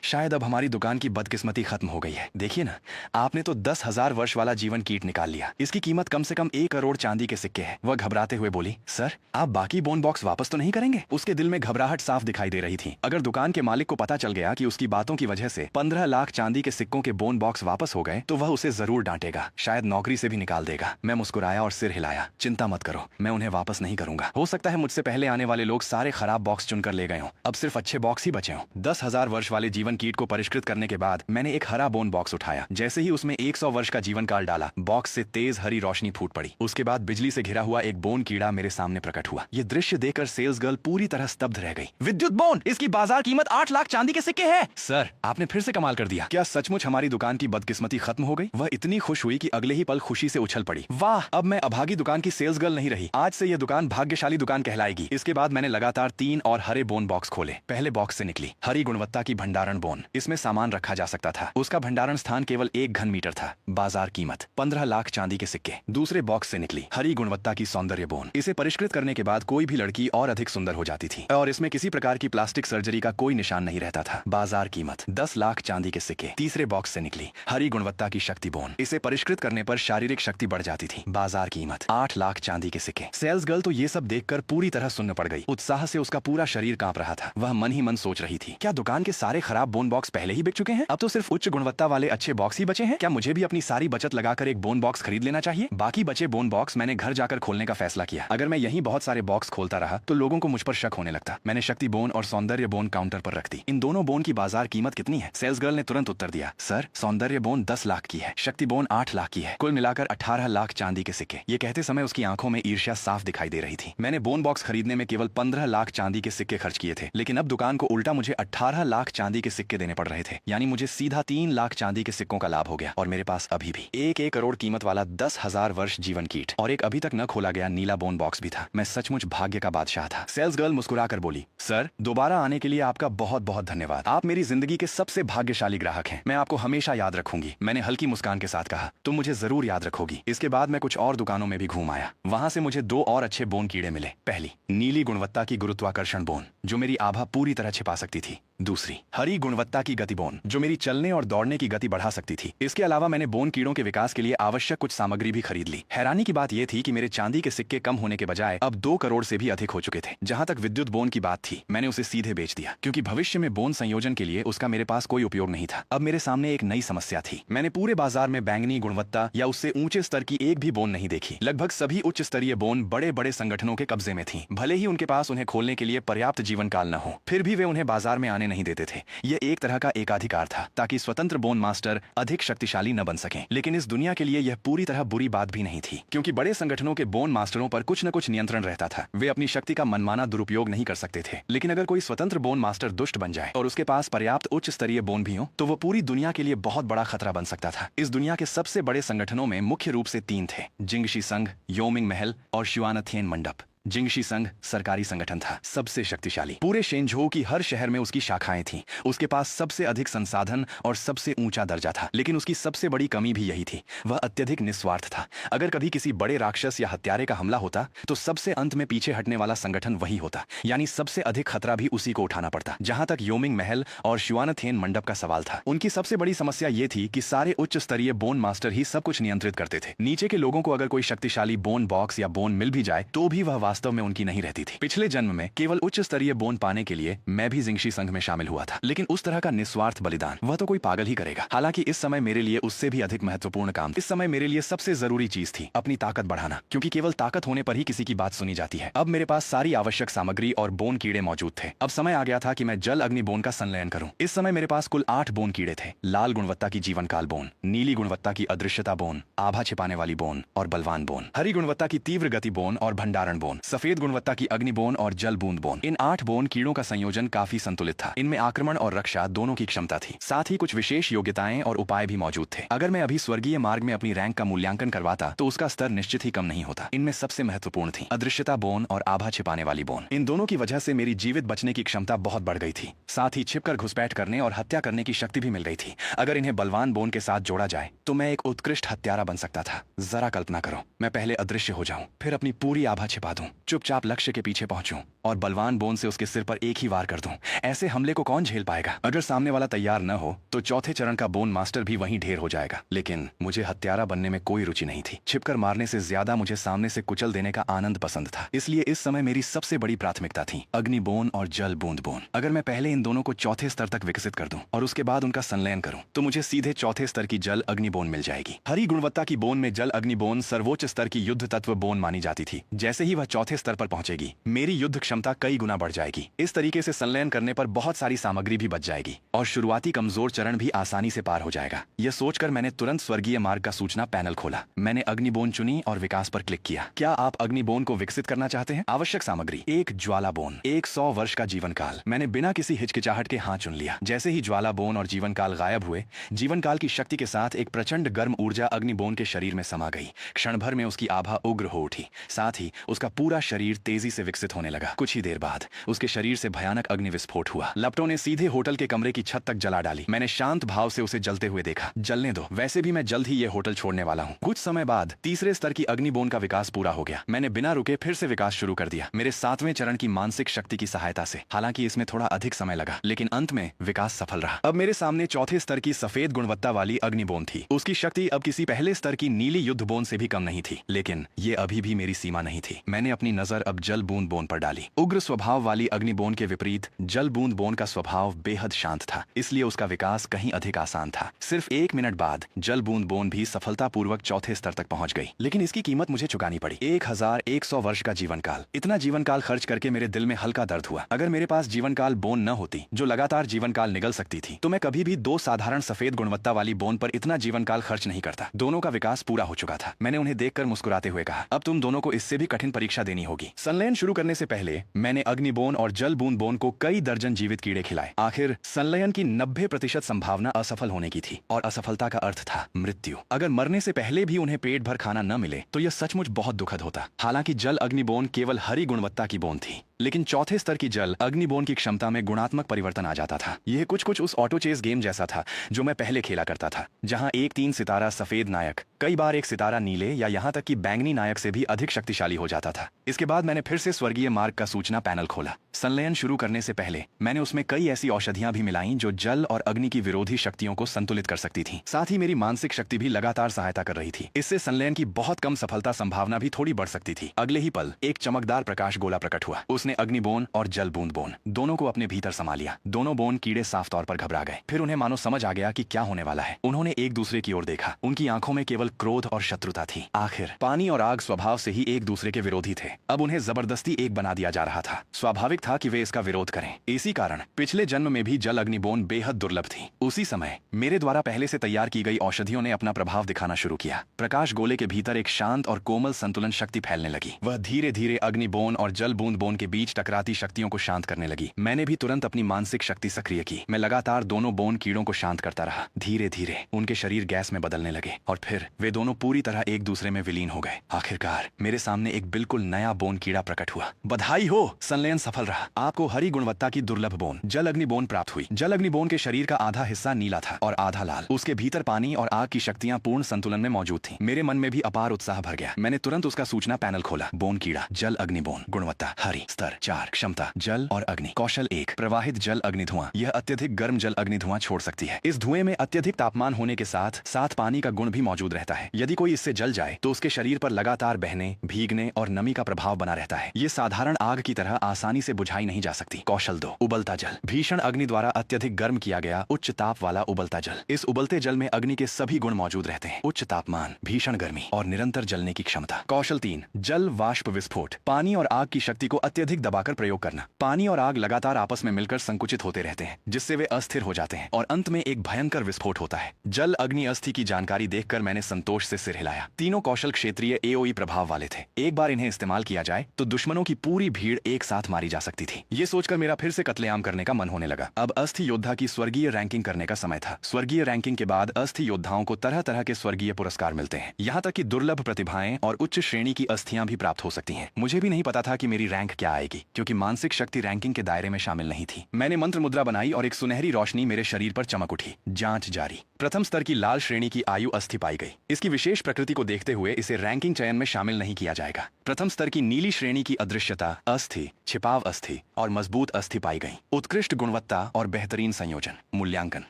शायद अब हमारी दुकान की बदकिस्मती खत्म हो गई है। देखिए ना, आपने तो 10,000 वर्ष वाला जीवन कीट निकाल लिया। इसकी कीमत कम से कम 1 करोड़ चांदी के सिक्के है। वह घबराते हुए बोली, सर आप बाकी बोन बॉक्स वापस तो नहीं करेंगे? उसके दिल में घबराहट साफ दिखाई दे रही थी। अगर दुकान के मालिक को पता चल गया कि उसकी बातों की वजह से 15 लाख चांदी के सिक्कों के बोन बॉक्स वापस हो गए तो वह उसे जरूर डांटेगा, शायद नौकरी से भी निकाल देगा। मैं मुस्कुराया और सिर हिलाया। चिंता मत करो, मैं उन्हें वापस नहीं करूंगा। हो सकता है मुझसे पहले आने वाले लोग सारे खराब बॉक्स चुनकर ले गए हों, अब सिर्फ अच्छे बॉक्स ही बचे हों। 10,000 वर्ष वाले जीवन कीट को परिष्कृत करने के बाद मैंने एक हरा बोन बॉक्स उठाया। जैसे ही उसमें 100 वर्ष का जीवन काल डाला, बॉक्स से तेज हरी रोशनी फूट पड़ी। उसके बाद बिजली से घिरा हुआ एक बोन कीड़ा मेरे सामने प्रकट हुआ। ये दृश्य देखकर सेल्स गर्ल पूरी तरह स्तब्ध रह गई। विद्युत बोन, इसकी बाजार कीमत 8 लाख चांदी के सिक्के है। सर आपने फिर से कमाल कर दिया। क्या सचमुच हमारी दुकान की बदकिस्मती खत्म हो गई? वह इतनी खुश हुई कि अगले ही पल खुशी से उछल पड़ी। वाह, अब मैं अभागी दुकान की सेल्स गर्ल नहीं रही। आज से यह दुकान भाग्यशाली दुकान कहलाएगी। इसके बाद मैंने लगातार 3 और हरे बोन बॉक्स खोले। पहले बॉक्स से निकली हरी गुणवत्ता की भंडारण बोन। इसमें सामान रखा जा सकता था। उसका भंडारण स्थान केवल 1 घन मीटर था। बाजार कीमत 15 लाख चांदी के सिक्के। दूसरे बॉक्स से निकली हरी गुणवत्ता की सौंदर्य बोन। इसे परिष्कृत करने के बाद कोई भी लड़की और अधिक सुंदर हो जाती थी और इसमें किसी प्रकार की प्लास्टिक सर्जरी का कोई निशान नहीं रहता था। बाजार कीमत 10 लाख चांदी के सिक्के। तीसरे बॉक्स से निकली हरी गुणवत्ता की शक्ति बोन। इसे परिष्कृत करने पर शारीरिक शक्ति बढ़ जाती थी। बाजार कीमत 8 लाख चांदी के सिक्के। सेल्स गर्ल तो ये सब देखकर पूरी तरह सुन्न पड़ गई। उत्साह से उसका पूरा शरीर कांप रहा था। वह मन ही मन सोच रही थी, क्या दुकान के सारे खराब बोन बॉक्स पहले ही बिक चुके हैं? अब तो सिर्फ उच्च गुणवत्ता वाले अच्छे बॉक्स ही बचे हैं। क्या मुझे भी अपनी सारी बचत लगाकर एक बोन बॉक्स खरीद लेना चाहिए? बाकी बचे बोन बॉक्स मैंने घर जाकर खोलने का फैसला किया। अगर मैं यहीं बहुत सारे बॉक्स खोलता रहा तो लोगों को मुझ पर शक होने लगता। मैंने शक्ति बोन और सौंदर्य बोन काउंटर पर रख दी। इन दोनों बोन की बाजार कीमत कितनी है? सेल्स गर्ल ने तुरंत उत्तर दिया, सर सौंदर्य बोन 10 लाख की है, शक्ति बोन 8 लाख की है। कुल मिलाकर 18 लाख चांदी के सिक्के। ये कहते समय उसकी आंखों में ईर्ष्या साफ दिखाई दे रही थी। मैंने बोन बॉक्स खरीदने में केवल 15 लाख चांदी के सिक्के खर्च किए थे, लेकिन अब दुकान को उल्टा मुझे 18 लाख चांदी के सिक्के देने पड़ रहे थे। यानी मुझे सीधा 3 लाख चांदी के सिक्कों का लाभ हो गया। और मेरे पास अभी भी 1 करोड़ कीमत वाला 10,000 वर्ष जीवन कीट और एक अभी तक न खोला गया नीला बोन बॉक्स भी था। मैं सचमुच भाग्य का बादशाह था। सेल्स गर्ल मुस्कुराकर बोली, सर दोबारा आने के लिए आपका बहुत बहुत धन्यवाद। आप मेरी जिंदगी के सबसे भाग्यशाली ग्राहक हैं। मैं आपको हमेशा याद रखूंगी। मैंने हल्की मुस्कान के साथ कहा, तुम मुझे जरूर याद रखोगी। इसके बाद मैं कुछ और दुकानों में भी घूम आया। वहां से मुझे 2 और अच्छे बोन कीड़े मिले। पहली नीली गुणवत्ता की गुरुत्वाकर्षण बोन, जो मेरी आभा पूरी तरह छिपा सकती थी। दूसरी हरी गुणवत्ता की गति बोन, जो मेरी चलने और दौड़ने की गति बढ़ा सकती थी। इसके अलावा मैंने बोन कीड़ों के विकास के लिए आवश्यक कुछ सामग्री भी खरीद ली। हैरानी की बात यह थी कि मेरे चांदी के सिक्के कम होने के बजाय अब 2 करोड़ से भी अधिक हो चुके थे। जहां तक विद्युत बोन की बात थी, मैंने उसे सीधे बेच दिया, क्योंकि भविष्य में बोन संयोजन के लिए उसका मेरे पास कोई उपयोग नहीं था। अब मेरे सामने एक नई समस्या थी। मैंने पूरे बाजार में बैंगनी गुणवत्ता या उससे ऊंचे स्तर की एक भी बोन नहीं देखी। लगभग सभी उच्च स्तरीय बोन बड़े बड़े संगठनों के कब्जे में थी। भले ही उनके पास उन्हें खोलने के लिए पर्याप्त जीवन काल न हो, फिर भी वे उन्हें बाजार में आने नहीं देते थे। यह एक तरह का एकाधिकार था, ताकि स्वतंत्र बोन मास्टर अधिक शक्तिशाली न बन सकें। लेकिन इस दुनिया के लिए यह पूरी तरह बुरी बात भी नहीं थी, क्योंकि बड़े संगठनों के बोन मास्टरों पर कुछ न कुछ नियंत्रण रहता था। वे अपनी शक्ति का मनमाना दुरुपयोग नहीं कर सकते थे। लेकिन अगर कोई स्वतंत्र बोन मास्टर दुष्ट बन जाए और उसके पास पर्याप्त उच्च स्तरीय बोन भी हो, तो वो पूरी दुनिया के लिए बहुत बड़ा खतरा बन सकता था। इस दुनिया के सबसे बड़े संगठनों में मुख्य रूप से 3 थे, जिंगशी संघ, योमिंग महल और शुआनथियन मंडप। जिंगशी संघ सरकारी संगठन था, सबसे शक्तिशाली। पूरे शेंझोउ की हर शहर में उसकी शाखाएं थीं। उसके पास सबसे अधिक संसाधन और सबसे ऊंचा दर्जा था। लेकिन उसकी सबसे बड़ी कमी भी यही थी, वह अत्यधिक निस्वार्थ था। अगर कभी किसी बड़े राक्षस या हत्यारे का हमला होता तो सबसे अंत में पीछे हटने वाला संगठन वही होता, यानी सबसे अधिक खतरा भी उसी को उठाना पड़ता। जहां तक योमिंग महल और शुआनथियन मंडप का सवाल था, उनकी सबसे बड़ी समस्या ये थी कि सारे उच्च स्तरीय बोन मास्टर ही सब कुछ नियंत्रित करते थे। नीचे के लोगों को अगर कोई शक्तिशाली बोन बॉक्स या बोन मिल भी जाए तो भी वह वास्तव में उनकी नहीं रहती थी। पिछले जन्म में केवल उच्च स्तरीय बोन पाने के लिए मैं भी जिंगशी संघ में शामिल हुआ था, लेकिन उस तरह का निस्वार्थ बलिदान वह तो कोई पागल ही करेगा। हालांकि इस समय मेरे लिए उससे भी अधिक महत्वपूर्ण काम, इस समय मेरे लिए सबसे जरूरी चीज थी अपनी ताकत बढ़ाना, क्योंकि केवल ताकत होने पर ही किसी की बात सुनी जाती है। अब मेरे पास सारी आवश्यक सामग्री और बोन कीड़े मौजूद थे। अब समय आ गया था कि मैं जल अग्नि बोन का संलयन करूं। इस समय मेरे पास कुल 8 बोन कीड़े थे। लाल गुणवत्ता की जीवन काल बोन, नीली गुणवत्ता की अदृश्यता बोन, आभा छिपाने वाली बोन और बलवान बोन, हरी गुणवत्ता की तीव्र गति बोन और भंडारण बोन, सफेद गुणवत्ता की अग्नि बोन और जल बूंद बोन। इन 8 बोन कीड़ों का संयोजन काफी संतुलित था। इनमें आक्रमण और रक्षा दोनों की क्षमता थी, साथ ही कुछ विशेष योग्यताएं और उपाय भी मौजूद थे। अगर मैं अभी स्वर्गीय मार्ग में अपनी रैंक का मूल्यांकन करवाता तो उसका स्तर निश्चित ही कम नहीं होता। इनमें सबसे महत्वपूर्ण थी अदृश्यता बोन और आभा छिपाने वाली बोन। इन दोनों की वजह से मेरी जीवित बचने की क्षमता बहुत बढ़ गई थी, साथ ही छिपकर घुसपैठ करने और हत्या करने की शक्ति भी मिल गई थी। अगर इन्हें बलवान बोन के साथ जोड़ा जाए तो मैं एक उत्कृष्ट हत्यारा बन सकता था। जरा कल्पना करो, मैं पहले अदृश्य हो जाऊं, फिर अपनी पूरी आभा छिपा दूं, चुपचाप लक्ष्य के पीछे पहुंचूं और बलवान बोन से उसके सिर पर एक ही वार कर दूं। ऐसे हमले को कौन झेल पाएगा? अगर सामने वाला तैयार न हो तो चौथे चरण का बोन मास्टर भी वहीं ढेर हो जाएगा। लेकिन मुझे हत्यारा बनने में कोई रुचि नहीं थी। छिपकर मारने से ज्यादा मुझे सामने से कुचल देने का आनंद पसंद था। इसलिए इस समय मेरी सबसे बड़ी प्राथमिकता थी अग्नि बोन और जल बूंद बोन। अगर मैं पहले इन दोनों को चौथे स्तर तक विकसित कर दूं और उसके बाद उनका संलयन करूं तो मुझे सीधे चौथे स्तर की जल अग्नि बोन मिल जाएगी। हरी गुणवत्ता की बोन में जल अग्नि बोन सर्वोच्च स्तर की युद्ध तत्व बोन मानी जाती थी। जैसे ही वह चौथे स्तर पर पहुंचेगी मेरी युद्ध क्षमता कई गुना बढ़ जाएगी। इस तरीके से संलयन करने पर बहुत सारी सामग्री भी बच जाएगी और शुरुआती कमजोर चरण भी आसानी से पार हो जाएगा। यह सोचकर मैंने तुरंत स्वर्गीय मार्ग का सूचना पैनल खोला। मैंने अग्निबोन चुनी और विकास पर क्लिक किया। क्या आप अग्निबोन को विकसित करना चाहते हैं? आवश्यक सामग्री, एक ज्वाला बोन, 100 वर्ष का जीवन काल। मैंने बिना किसी हिचकिचाहट के हाथ चुन लिया। जैसे ही ज्वाला बोन और जीवन काल गायब हुए, जीवन काल की शक्ति के साथ एक प्रचंड गर्म ऊर्जा अग्निबोन के शरीर में समा गई। क्षण भर में उसकी आभा उग्र हो उठी, साथ ही उसका पूरा शरीर तेजी से विकसित होने लगा। कुछ ही देर बाद उसके शरीर से भयानक अग्नि विस्फोट हुआ। लपटों ने सीधे होटल के कमरे की छत तक जला डाली। मैंने शांत भाव से उसे जलते हुए देखा। जलने दो, वैसे भी मैं जल्द ही ये होटल छोड़ने वाला हूँ। कुछ समय बाद तीसरे स्तर की अग्निबोन का विकास पूरा हो गया। मैंने बिना रुके फिर से विकास शुरू कर दिया, मेरे 7वें चरण की मानसिक शक्ति की सहायता से। हालांकि इसमें थोड़ा अधिक समय लगा, लेकिन अंत में विकास सफल रहा। अब मेरे सामने चौथे स्तर की सफेद गुणवत्ता वाली अग्निबोन थी। उसकी शक्ति अब किसी पहले स्तर की नीली युद्ध बोन से भी कम नहीं थी, लेकिन ये अभी भी मेरी सीमा नहीं थी। मैंने अपनी नजर अब जल बूंद बोन पर डाली। उग्र स्वभाव वाली अग्निबोन के विपरीत जल बूंद बोन का स्वभाव बेहद शांत था, इसलिए उसका विकास कहीं अधिक आसान था। सिर्फ 1 मिनट बाद जल बूंद बोन भी सफलतापूर्वक चौथे स्तर तक पहुंच गई, लेकिन इसकी कीमत मुझे चुकानी पड़ी। 1100 वर्ष का जीवन काल। इतना जीवन काल खर्च करके मेरे दिल में हल्का दर्द हुआ। अगर मेरे पास जीवन काल बोन न होती जो लगातार जीवन काल निगल सकती थी, तो मैं कभी भी 2 साधारण सफेद गुणवत्ता वाली बोन पर इतना जीवन काल खर्च नहीं करता। दोनों का विकास पूरा हो चुका था। मैंने उन्हें देखकर मुस्कुराते हुए कहा, अब तुम दोनों को इससे भी कठिन परीक्षा देनी होगी। संलयन शुरू करने से पहले मैंने अग्निबोन और जल बूंद बोन को कई दर्जन जीवित कीड़े खिलाए। आखिर संलयन की 90% संभावना असफल होने की थी, और असफलता का अर्थ था मृत्यु। अगर मरने से पहले भी उन्हें पेट भर खाना न मिले तो यह सचमुच बहुत दुखद होता। हालांकि जल अग्निबोन केवल हरी गुणवत्ता की बोन थी, लेकिन चौथे स्तर की जल अग्निबोन की क्षमता में गुणात्मक परिवर्तन आ जाता था। यह कुछ उस ऑटो चेस गेम जैसा था जो मैं पहले खेला करता था, जहां एक 3 सितारा सफेद नायक कई बार एक सितारा नीले या यहां तक कि बैंगनी नायक से भी अधिक शक्तिशाली हो जाता था। इसके बाद मैंने फिर से स्वर्गीय मार्ग का सूचना पैनल खोला। संलयन शुरू करने से पहले मैंने उसमें कई ऐसी औषधियां भी मिलाई जो जल और अग्नि की विरोधी शक्तियों को संतुलित कर सकती थी। साथ ही मेरी मानसिक शक्ति भी लगातार सहायता कर रही थी। इससे संलयन की बहुत कम सफलता संभावना भी थोड़ी बढ़ सकती थी। अगले ही पल एक चमकदार प्रकाश गोला प्रकट हुआ। उसने अग्निबोन और जल बूंद बोन दोनों को अपने भीतर समा लिया। दोनों बोन कीड़े साफ तौर पर घबरा गए। फिर उन्हें मानो समझ आ गया कि क्या होने वाला है। उन्होंने एक दूसरे की ओर देखा। उनकी आंखों में केवल क्रोध और शत्रुता थी। आखिर पानी और आग स्वभाव से ही एक दूसरे के विरोधी थे। अब उन्हें जबरदस्ती एक बना दिया जा रहा था। स्वाभाविक था कि वे इसका विरोध करें। इसी कारण पिछले जन्म में भी जल अग्निबोन बेहद दुर्लभ थी। उसी समय मेरे द्वारा पहले से तैयार की गई औषधियों ने अपना प्रभाव दिखाना शुरू किया। प्रकाश गोले के भीतर एक शांत और कोमल संतुलन शक्ति फैलने लगी। वह धीरे धीरे अग्निबोन और जल बूंद बोन के बीच टकराती शक्तियों को शांत करने लगी। मैंने भी तुरंत अपनी मानसिक शक्ति सक्रिय की। मैं लगातार दोनों बोन कीड़ों को शांत करता रहा। धीरे धीरे उनके शरीर गैस में बदलने लगे और फिर वे दोनों पूरी तरह एक दूसरे में विलीन हो गए। आखिरकार मेरे सामने एक बिल्कुल नया बोन कीड़ा प्रकट हुआ। बधाई हो, संलयन सफल रहा। आपको हरी गुणवत्ता की दुर्लभ बोन जल अग्निबोन प्राप्त हुई। जल अग्निबोन के शरीर का आधा हिस्सा नीला था और आधा लाल। उसके भीतर पानी और आग की शक्तियां पूर्ण संतुलन में मौजूद थीं। मेरे मन में भी अपार उत्साह भर गया। मैंने तुरंत उसका सूचना पैनल खोला। बोन कीड़ा, जल अग्निबोन, गुणवत्ता हरी। स्तर 4 क्षमता जल और अग्नि। कौशल 1 प्रवाहित जल अग्नि धुआं। यह अत्यधिक गर्म जल अग्नि धुआं छोड़ सकती है। इस धुएं में अत्यधिक तापमान होने के साथ साथ पानी का गुण भी मौजूद रहता है। यदि कोई इससे जल जाए तो उसके शरीर पर लगातार बहने, भीगने और नमी का प्रभाव बना रहता है। ये साधारण आग की तरह आसानी से बुझाई नहीं जा सकती। कौशल 2 उबलता जल। भीषण अग्नि द्वारा अत्यधिक गर्म किया गया उच्च ताप वाला उबलता जल। इस उबलते जल में अग्नि के सभी गुण मौजूद रहते हैं। उच्च तापमान, भीषण गर्मी और निरंतर जलने की क्षमता। कौशल 3 जल वाष्प विस्फोट। पानी और आग की शक्ति को अत्यधिक दबाकर प्रयोग करना। पानी और आग लगातार आपस में मिलकर संकुचित होते रहते हैं, जिससे वे अस्थिर हो जाते हैं और अंत में एक भयंकर विस्फोट होता है। जल अग्नि अस्थि की जानकारी देखकर मैंने संतोष से सिर हिलाया। तीनों कौशल क्षेत्रीय एओई प्रभाव वाले थे। एक बार इन्हें इस्तेमाल किया जाए तो दुश्मनों की पूरी भीड़ एक साथ मारी जा सकती थी। ये सोचकर मेरा फिर से कत्लेआम करने का मन होने लगा। अब अस्थि योद्धा की स्वर्गीय रैंकिंग करने का समय था। स्वर्गीय रैंकिंग के बाद अस्थि योद्धाओं को तरह तरह के स्वर्गीय पुरस्कार मिलते हैं। यहाँ तक कि दुर्लभ प्रतिभाएं और उच्च श्रेणी की अस्थियां भी प्राप्त हो सकती हैं। मुझे भी नहीं पता था कि मेरी रैंक क्या आएगी, क्योंकि मानसिक शक्ति रैंकिंग के दायरे में शामिल नहीं थी। मैंने मंत्र मुद्रा बनाई और एक सुनहरी रोशनी मेरे शरीर पर चमक उठी। जांच जारी। प्रथम स्तर की लाल श्रेणी की आयु अस्थि पाई गई। इसकी विशेष प्रकृति को देखते हुए इसे रैंकिंग चयन में शामिल नहीं किया जाएगा। प्रथम स्तर की नीली श्रेणी की अदृश्यता, अस्थि, छिपाव अस्थि और मजबूत अस्थि पाई गई। उत्कृष्ट गुणवत्ता और बेहतरीन संयोजन। मूल्यांकन।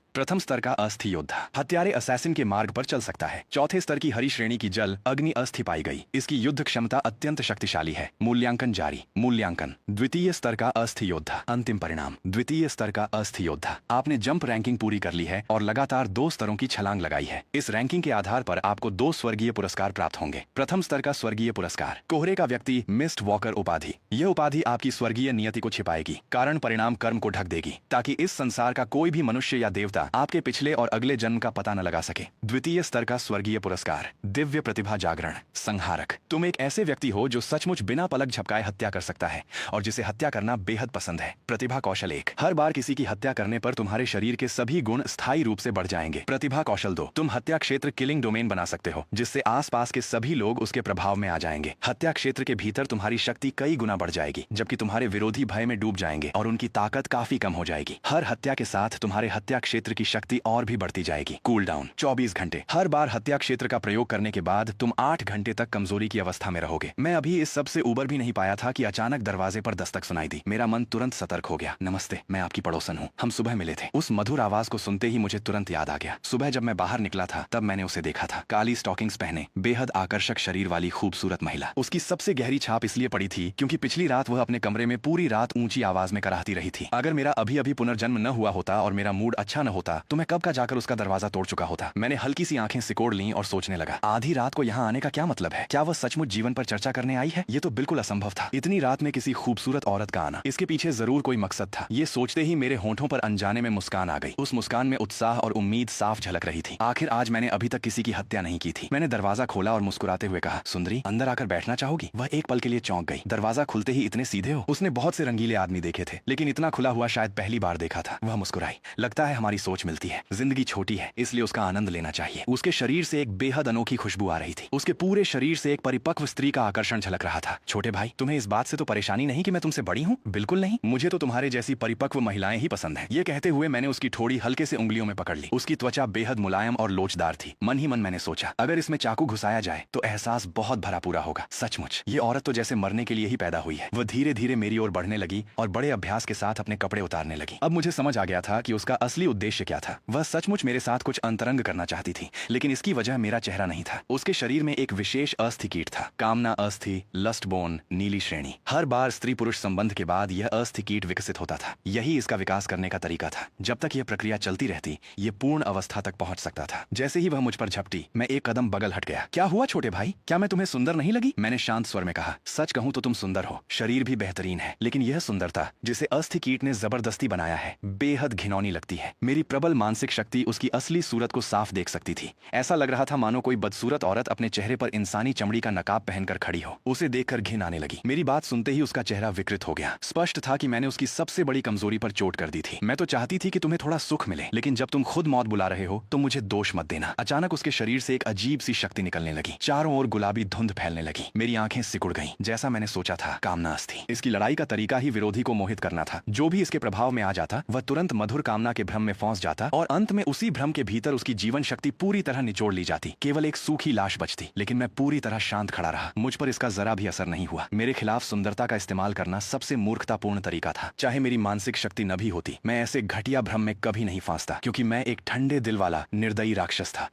प्रथम स्तर का अस्थि योद्धा हत्यारे असैसिन के मार्ग पर चल सकता है। चौथे स्तर की हरी श्रेणी की जल अग्नि अस्थि पाई गई। इसकी युद्ध क्षमता अत्यंत शक्तिशाली है। मूल्यांकन जारी। मूल्यांकन। द्वितीय स्तर का अस्थि योद्धा। अंतिम परिणाम। द्वितीय स्तर का अस्थि योद्धा। आपने जंप रैंकिंग पूरी कर ली है और लगातार 2 स्तरों की छलांग लगाई है। इस रैंकिंग के आधार पर आपको 2 स्वर्गीय पुरस्कार प्राप्त होंगे। प्रथम स्तर का स्वर्गीय पुरस्कार, कोहरे का व्यक्ति मिस्ट वॉकर उपाधि। यह उपाधि आपकी स्वर्गीय नियति को छिपाएगी, कारण परिणाम कर्म को ढक देगी, ताकि इस संसार का कोई भी मनुष्य या देवता आपके पिछले और अगले जन्म का पता न लगा सके। द्वितीय स्तर का स्वर्गीय पुरस्कार, दिव्य प्रतिभा जागरण संहारक। तुम एक ऐसे व्यक्ति हो जो सचमुच बिना पलक झपकाए हत्या कर सकता है और जिसे हत्या करना बेहद पसंद है। प्रतिभा कौशल 1 हर बार किसी की हत्या करने पर तुम्हारे शरीर के सभी गुण स्थायी रूप से बढ़ जाएंगे। प्रतिभा कौशल 2 तुम हत्या क्षेत्र किलिंग डोमेन बना सकते हो, जिससे आसपास के सभी लोग उसके प्रभाव में आ जाएंगे। हत्या क्षेत्र के भीतर तुम्हारी शक्ति कई गुना बढ़ जाएगी, जबकि तुम्हारे विरोधी भय में डूब जाएंगे और उनकी ताकत काफी कम हो जाएगी। हर हत्या के साथ तुम्हारे हत्या क्षेत्र की शक्ति और भी बढ़ती जाएगी। कूल डाउन 24 घंटे। हर बार हत्या क्षेत्र का प्रयोग करने के बाद तुम 8 घंटे तक कमजोरी की अवस्था में रहोगे। मैं अभी इस सब से उबर भी नहीं पाया था कि अचानक दरवाजे पर दस्तक सुनाई दी। मेरा मन तुरंत सतर्क हो गया। नमस्ते, मैं आपकी पड़ोसन हूँ। हम सुबह मिले थे। उस मधुर आवाज को सुनते ही मुझे तुरंत याद आ गया। सुबह जब मैं बाहर निकला था तब मैंने उसे देखा था। काली स्टॉकिंग्स पहने, बेहद आकर्षक शरीर वाली खूबसूरत महिला। उसकी सबसे गहरी छाप इसलिए पड़ी थी क्योंकि पिछली रात वह अपने कमरे में पूरी रात ऊंची आवाज में कराहती रही थी। अगर मेरा अभी अभी पुनर्जन्म न हुआ होता और मेरा मूड अच्छा न होता तो मैं कब का जाकर उसका दरवाजा तोड़ चुका होता। मैंने हल्की सी आंखें सिकोड़ लीं और सोचने लगा, आधी रात को यहाँ आने का क्या मतलब है? क्या वह सचमुच जीवन पर चर्चा करने आई है? ये तो बिल्कुल असंभव था। इतनी रात में किसी खूबसूरत औरत का आना, इसके पीछे जरूर कोई मकसद था। ये सोचते ही मेरे होंठों पर अनजाने में मुस्कान आ गई। उस मुस्कान में उत्साह और उम्मीद साफ झलक रही थी। आखिर आज मैंने अभी तक किसी की हत्या नहीं की थी। मैंने दरवाजा खोला और मुस्कुराते हुए कहा, सुंदरी, अंदर आकर बैठना चाहोगी? वह एक पल के लिए चौंक गई। दरवाजा खुलते ही इतने सीधे हो? उसने बहुत से रंगीले आदमी देखे थे, लेकिन इतना खुला हुआ शायद पहली बार देखा था। वह मुस्कुराई। लगता है हमारी सोच मिलती है। जिंदगी छोटी है, इसलिए उसका आनंद लेना चाहिए। उसके शरीर से एक बेहद अनोखी खुशबू आ रही थी। उसके पूरे शरीर से एक परिपक्व स्त्री का आकर्षण झलक रहा था। छोटे भाई, तुम्हें इस बात से तो परेशानी नहीं कि मैं तुमसे बड़ी हूँ? बिल्कुल नहीं, मुझे तो तुम्हारे जैसी परिपक्व महिलाएं ही पसंद हैं। ये कहते हुए मैंने उसकी ठोड़ी हल्के से उंगलियों में पकड़ ली। उसकी त्वचा बेहद मुलायम और लोचदार थी। मन ही मन मैंने सोचा, अगर इसमें चाकू घुसाया जाए तो एहसास बहुत भरा पूरा होगा। सचमुच ये औरत तो जैसे मरने के लिए ही पैदा हुई है। वह धीरे धीरे मेरी ओर बढ़ने लगी और बड़े अभ्यास के साथ अपने कपड़े उतारने लगी। अब मुझे समझ आ गया था कि उसका असली उद्देश्य क्या था। वह सचमुच मेरे साथ कुछ अंतरंग करना चाहती थी, लेकिन इसकी वजह मेरा चेहरा नहीं था। उसके शरीर में एक विशेष अस्थि कीट था, कामना अस्थि, लस्ट बोन, नीली श्रेणी। हर बार स्त्री पुरुष संबंध के बाद यह अस्थि कीट विकसित होता था। यही इसका विकास करने का तरीका था। जब तक यह प्रक्रिया चलती रहती, ये पूर्ण अवस्था तक पहुंच सकता था। जैसे ही वह मुझ पर झपटी, मैं एक कदम बगल हट गया। क्या हुआ छोटे भाई? क्या मैं तुम्हें सुंदर नहीं लगी? मैंने शांत स्वर में कहा। सच कहूं तो तुम सुंदर हो, शरीर भी बेहतरीन है, लेकिन यह सुंदरता जिसे अस्थि कीट ने जबरदस्ती बनाया है, बेहद घिनौनी लगती है। मेरी प्रबल मानसिक शक्ति उसकी असली सूरत को साफ देख सकती थी। ऐसा लग रहा था मानो कोई बदसूरत औरत अपने चेहरे पर इंसानी चमड़ी का नकाब पहनकर खड़ी हो। उसे देखकर घिन आने लगी। मेरी बात सुनते ही उसका चेहरा विकृत हो गया। स्पष्ट था कि मैंने उसकी सबसे बड़ी कमजोरी पर चोट कर दी थी। मैं तो चाहती थी कि तुम्हें थोड़ा सुख मिले, लेकिन जब तुम खुद मौत बुला रहे हो तो मुझे दोष मत देना। अचानक उसके शरीर से एक अजीब सी शक्ति निकलने लगी। चारों ओर गुलाबी धुंध फैलने लगी। मेरी आंखें सिकुड़ गईं। जैसा मैंने सोचा था, कामना अस्थि। इसकी लड़ाई का तरीका ही विरोधी को मोहित करना था। जो भी इसके प्रभाव में आ जाता वह तुरंत मधुर कामना के भ्रम में फंस जाता और अंत में उसी भ्रम के भीतर उसकी जीवन शक्ति पूरी तरह निचोड़ ली जाती। केवल एक सूखी लाश बचती। लेकिन मैं पूरी तरह शांत खड़ा रहा। मुझ पर इसका जरा भी असर नहीं हुआ। मेरे खिलाफ सुंदरता का इस्तेमाल करना सबसे मूर्खतापूर्ण तरीका था। चाहे मेरी मानसिक शक्ति न भी होती, मैं ऐसे घटिया भ्रम में कभी नहीं फंसता, क्योंकि मैं एक ठंडे दिल वाला निर्दयी राक्षस था।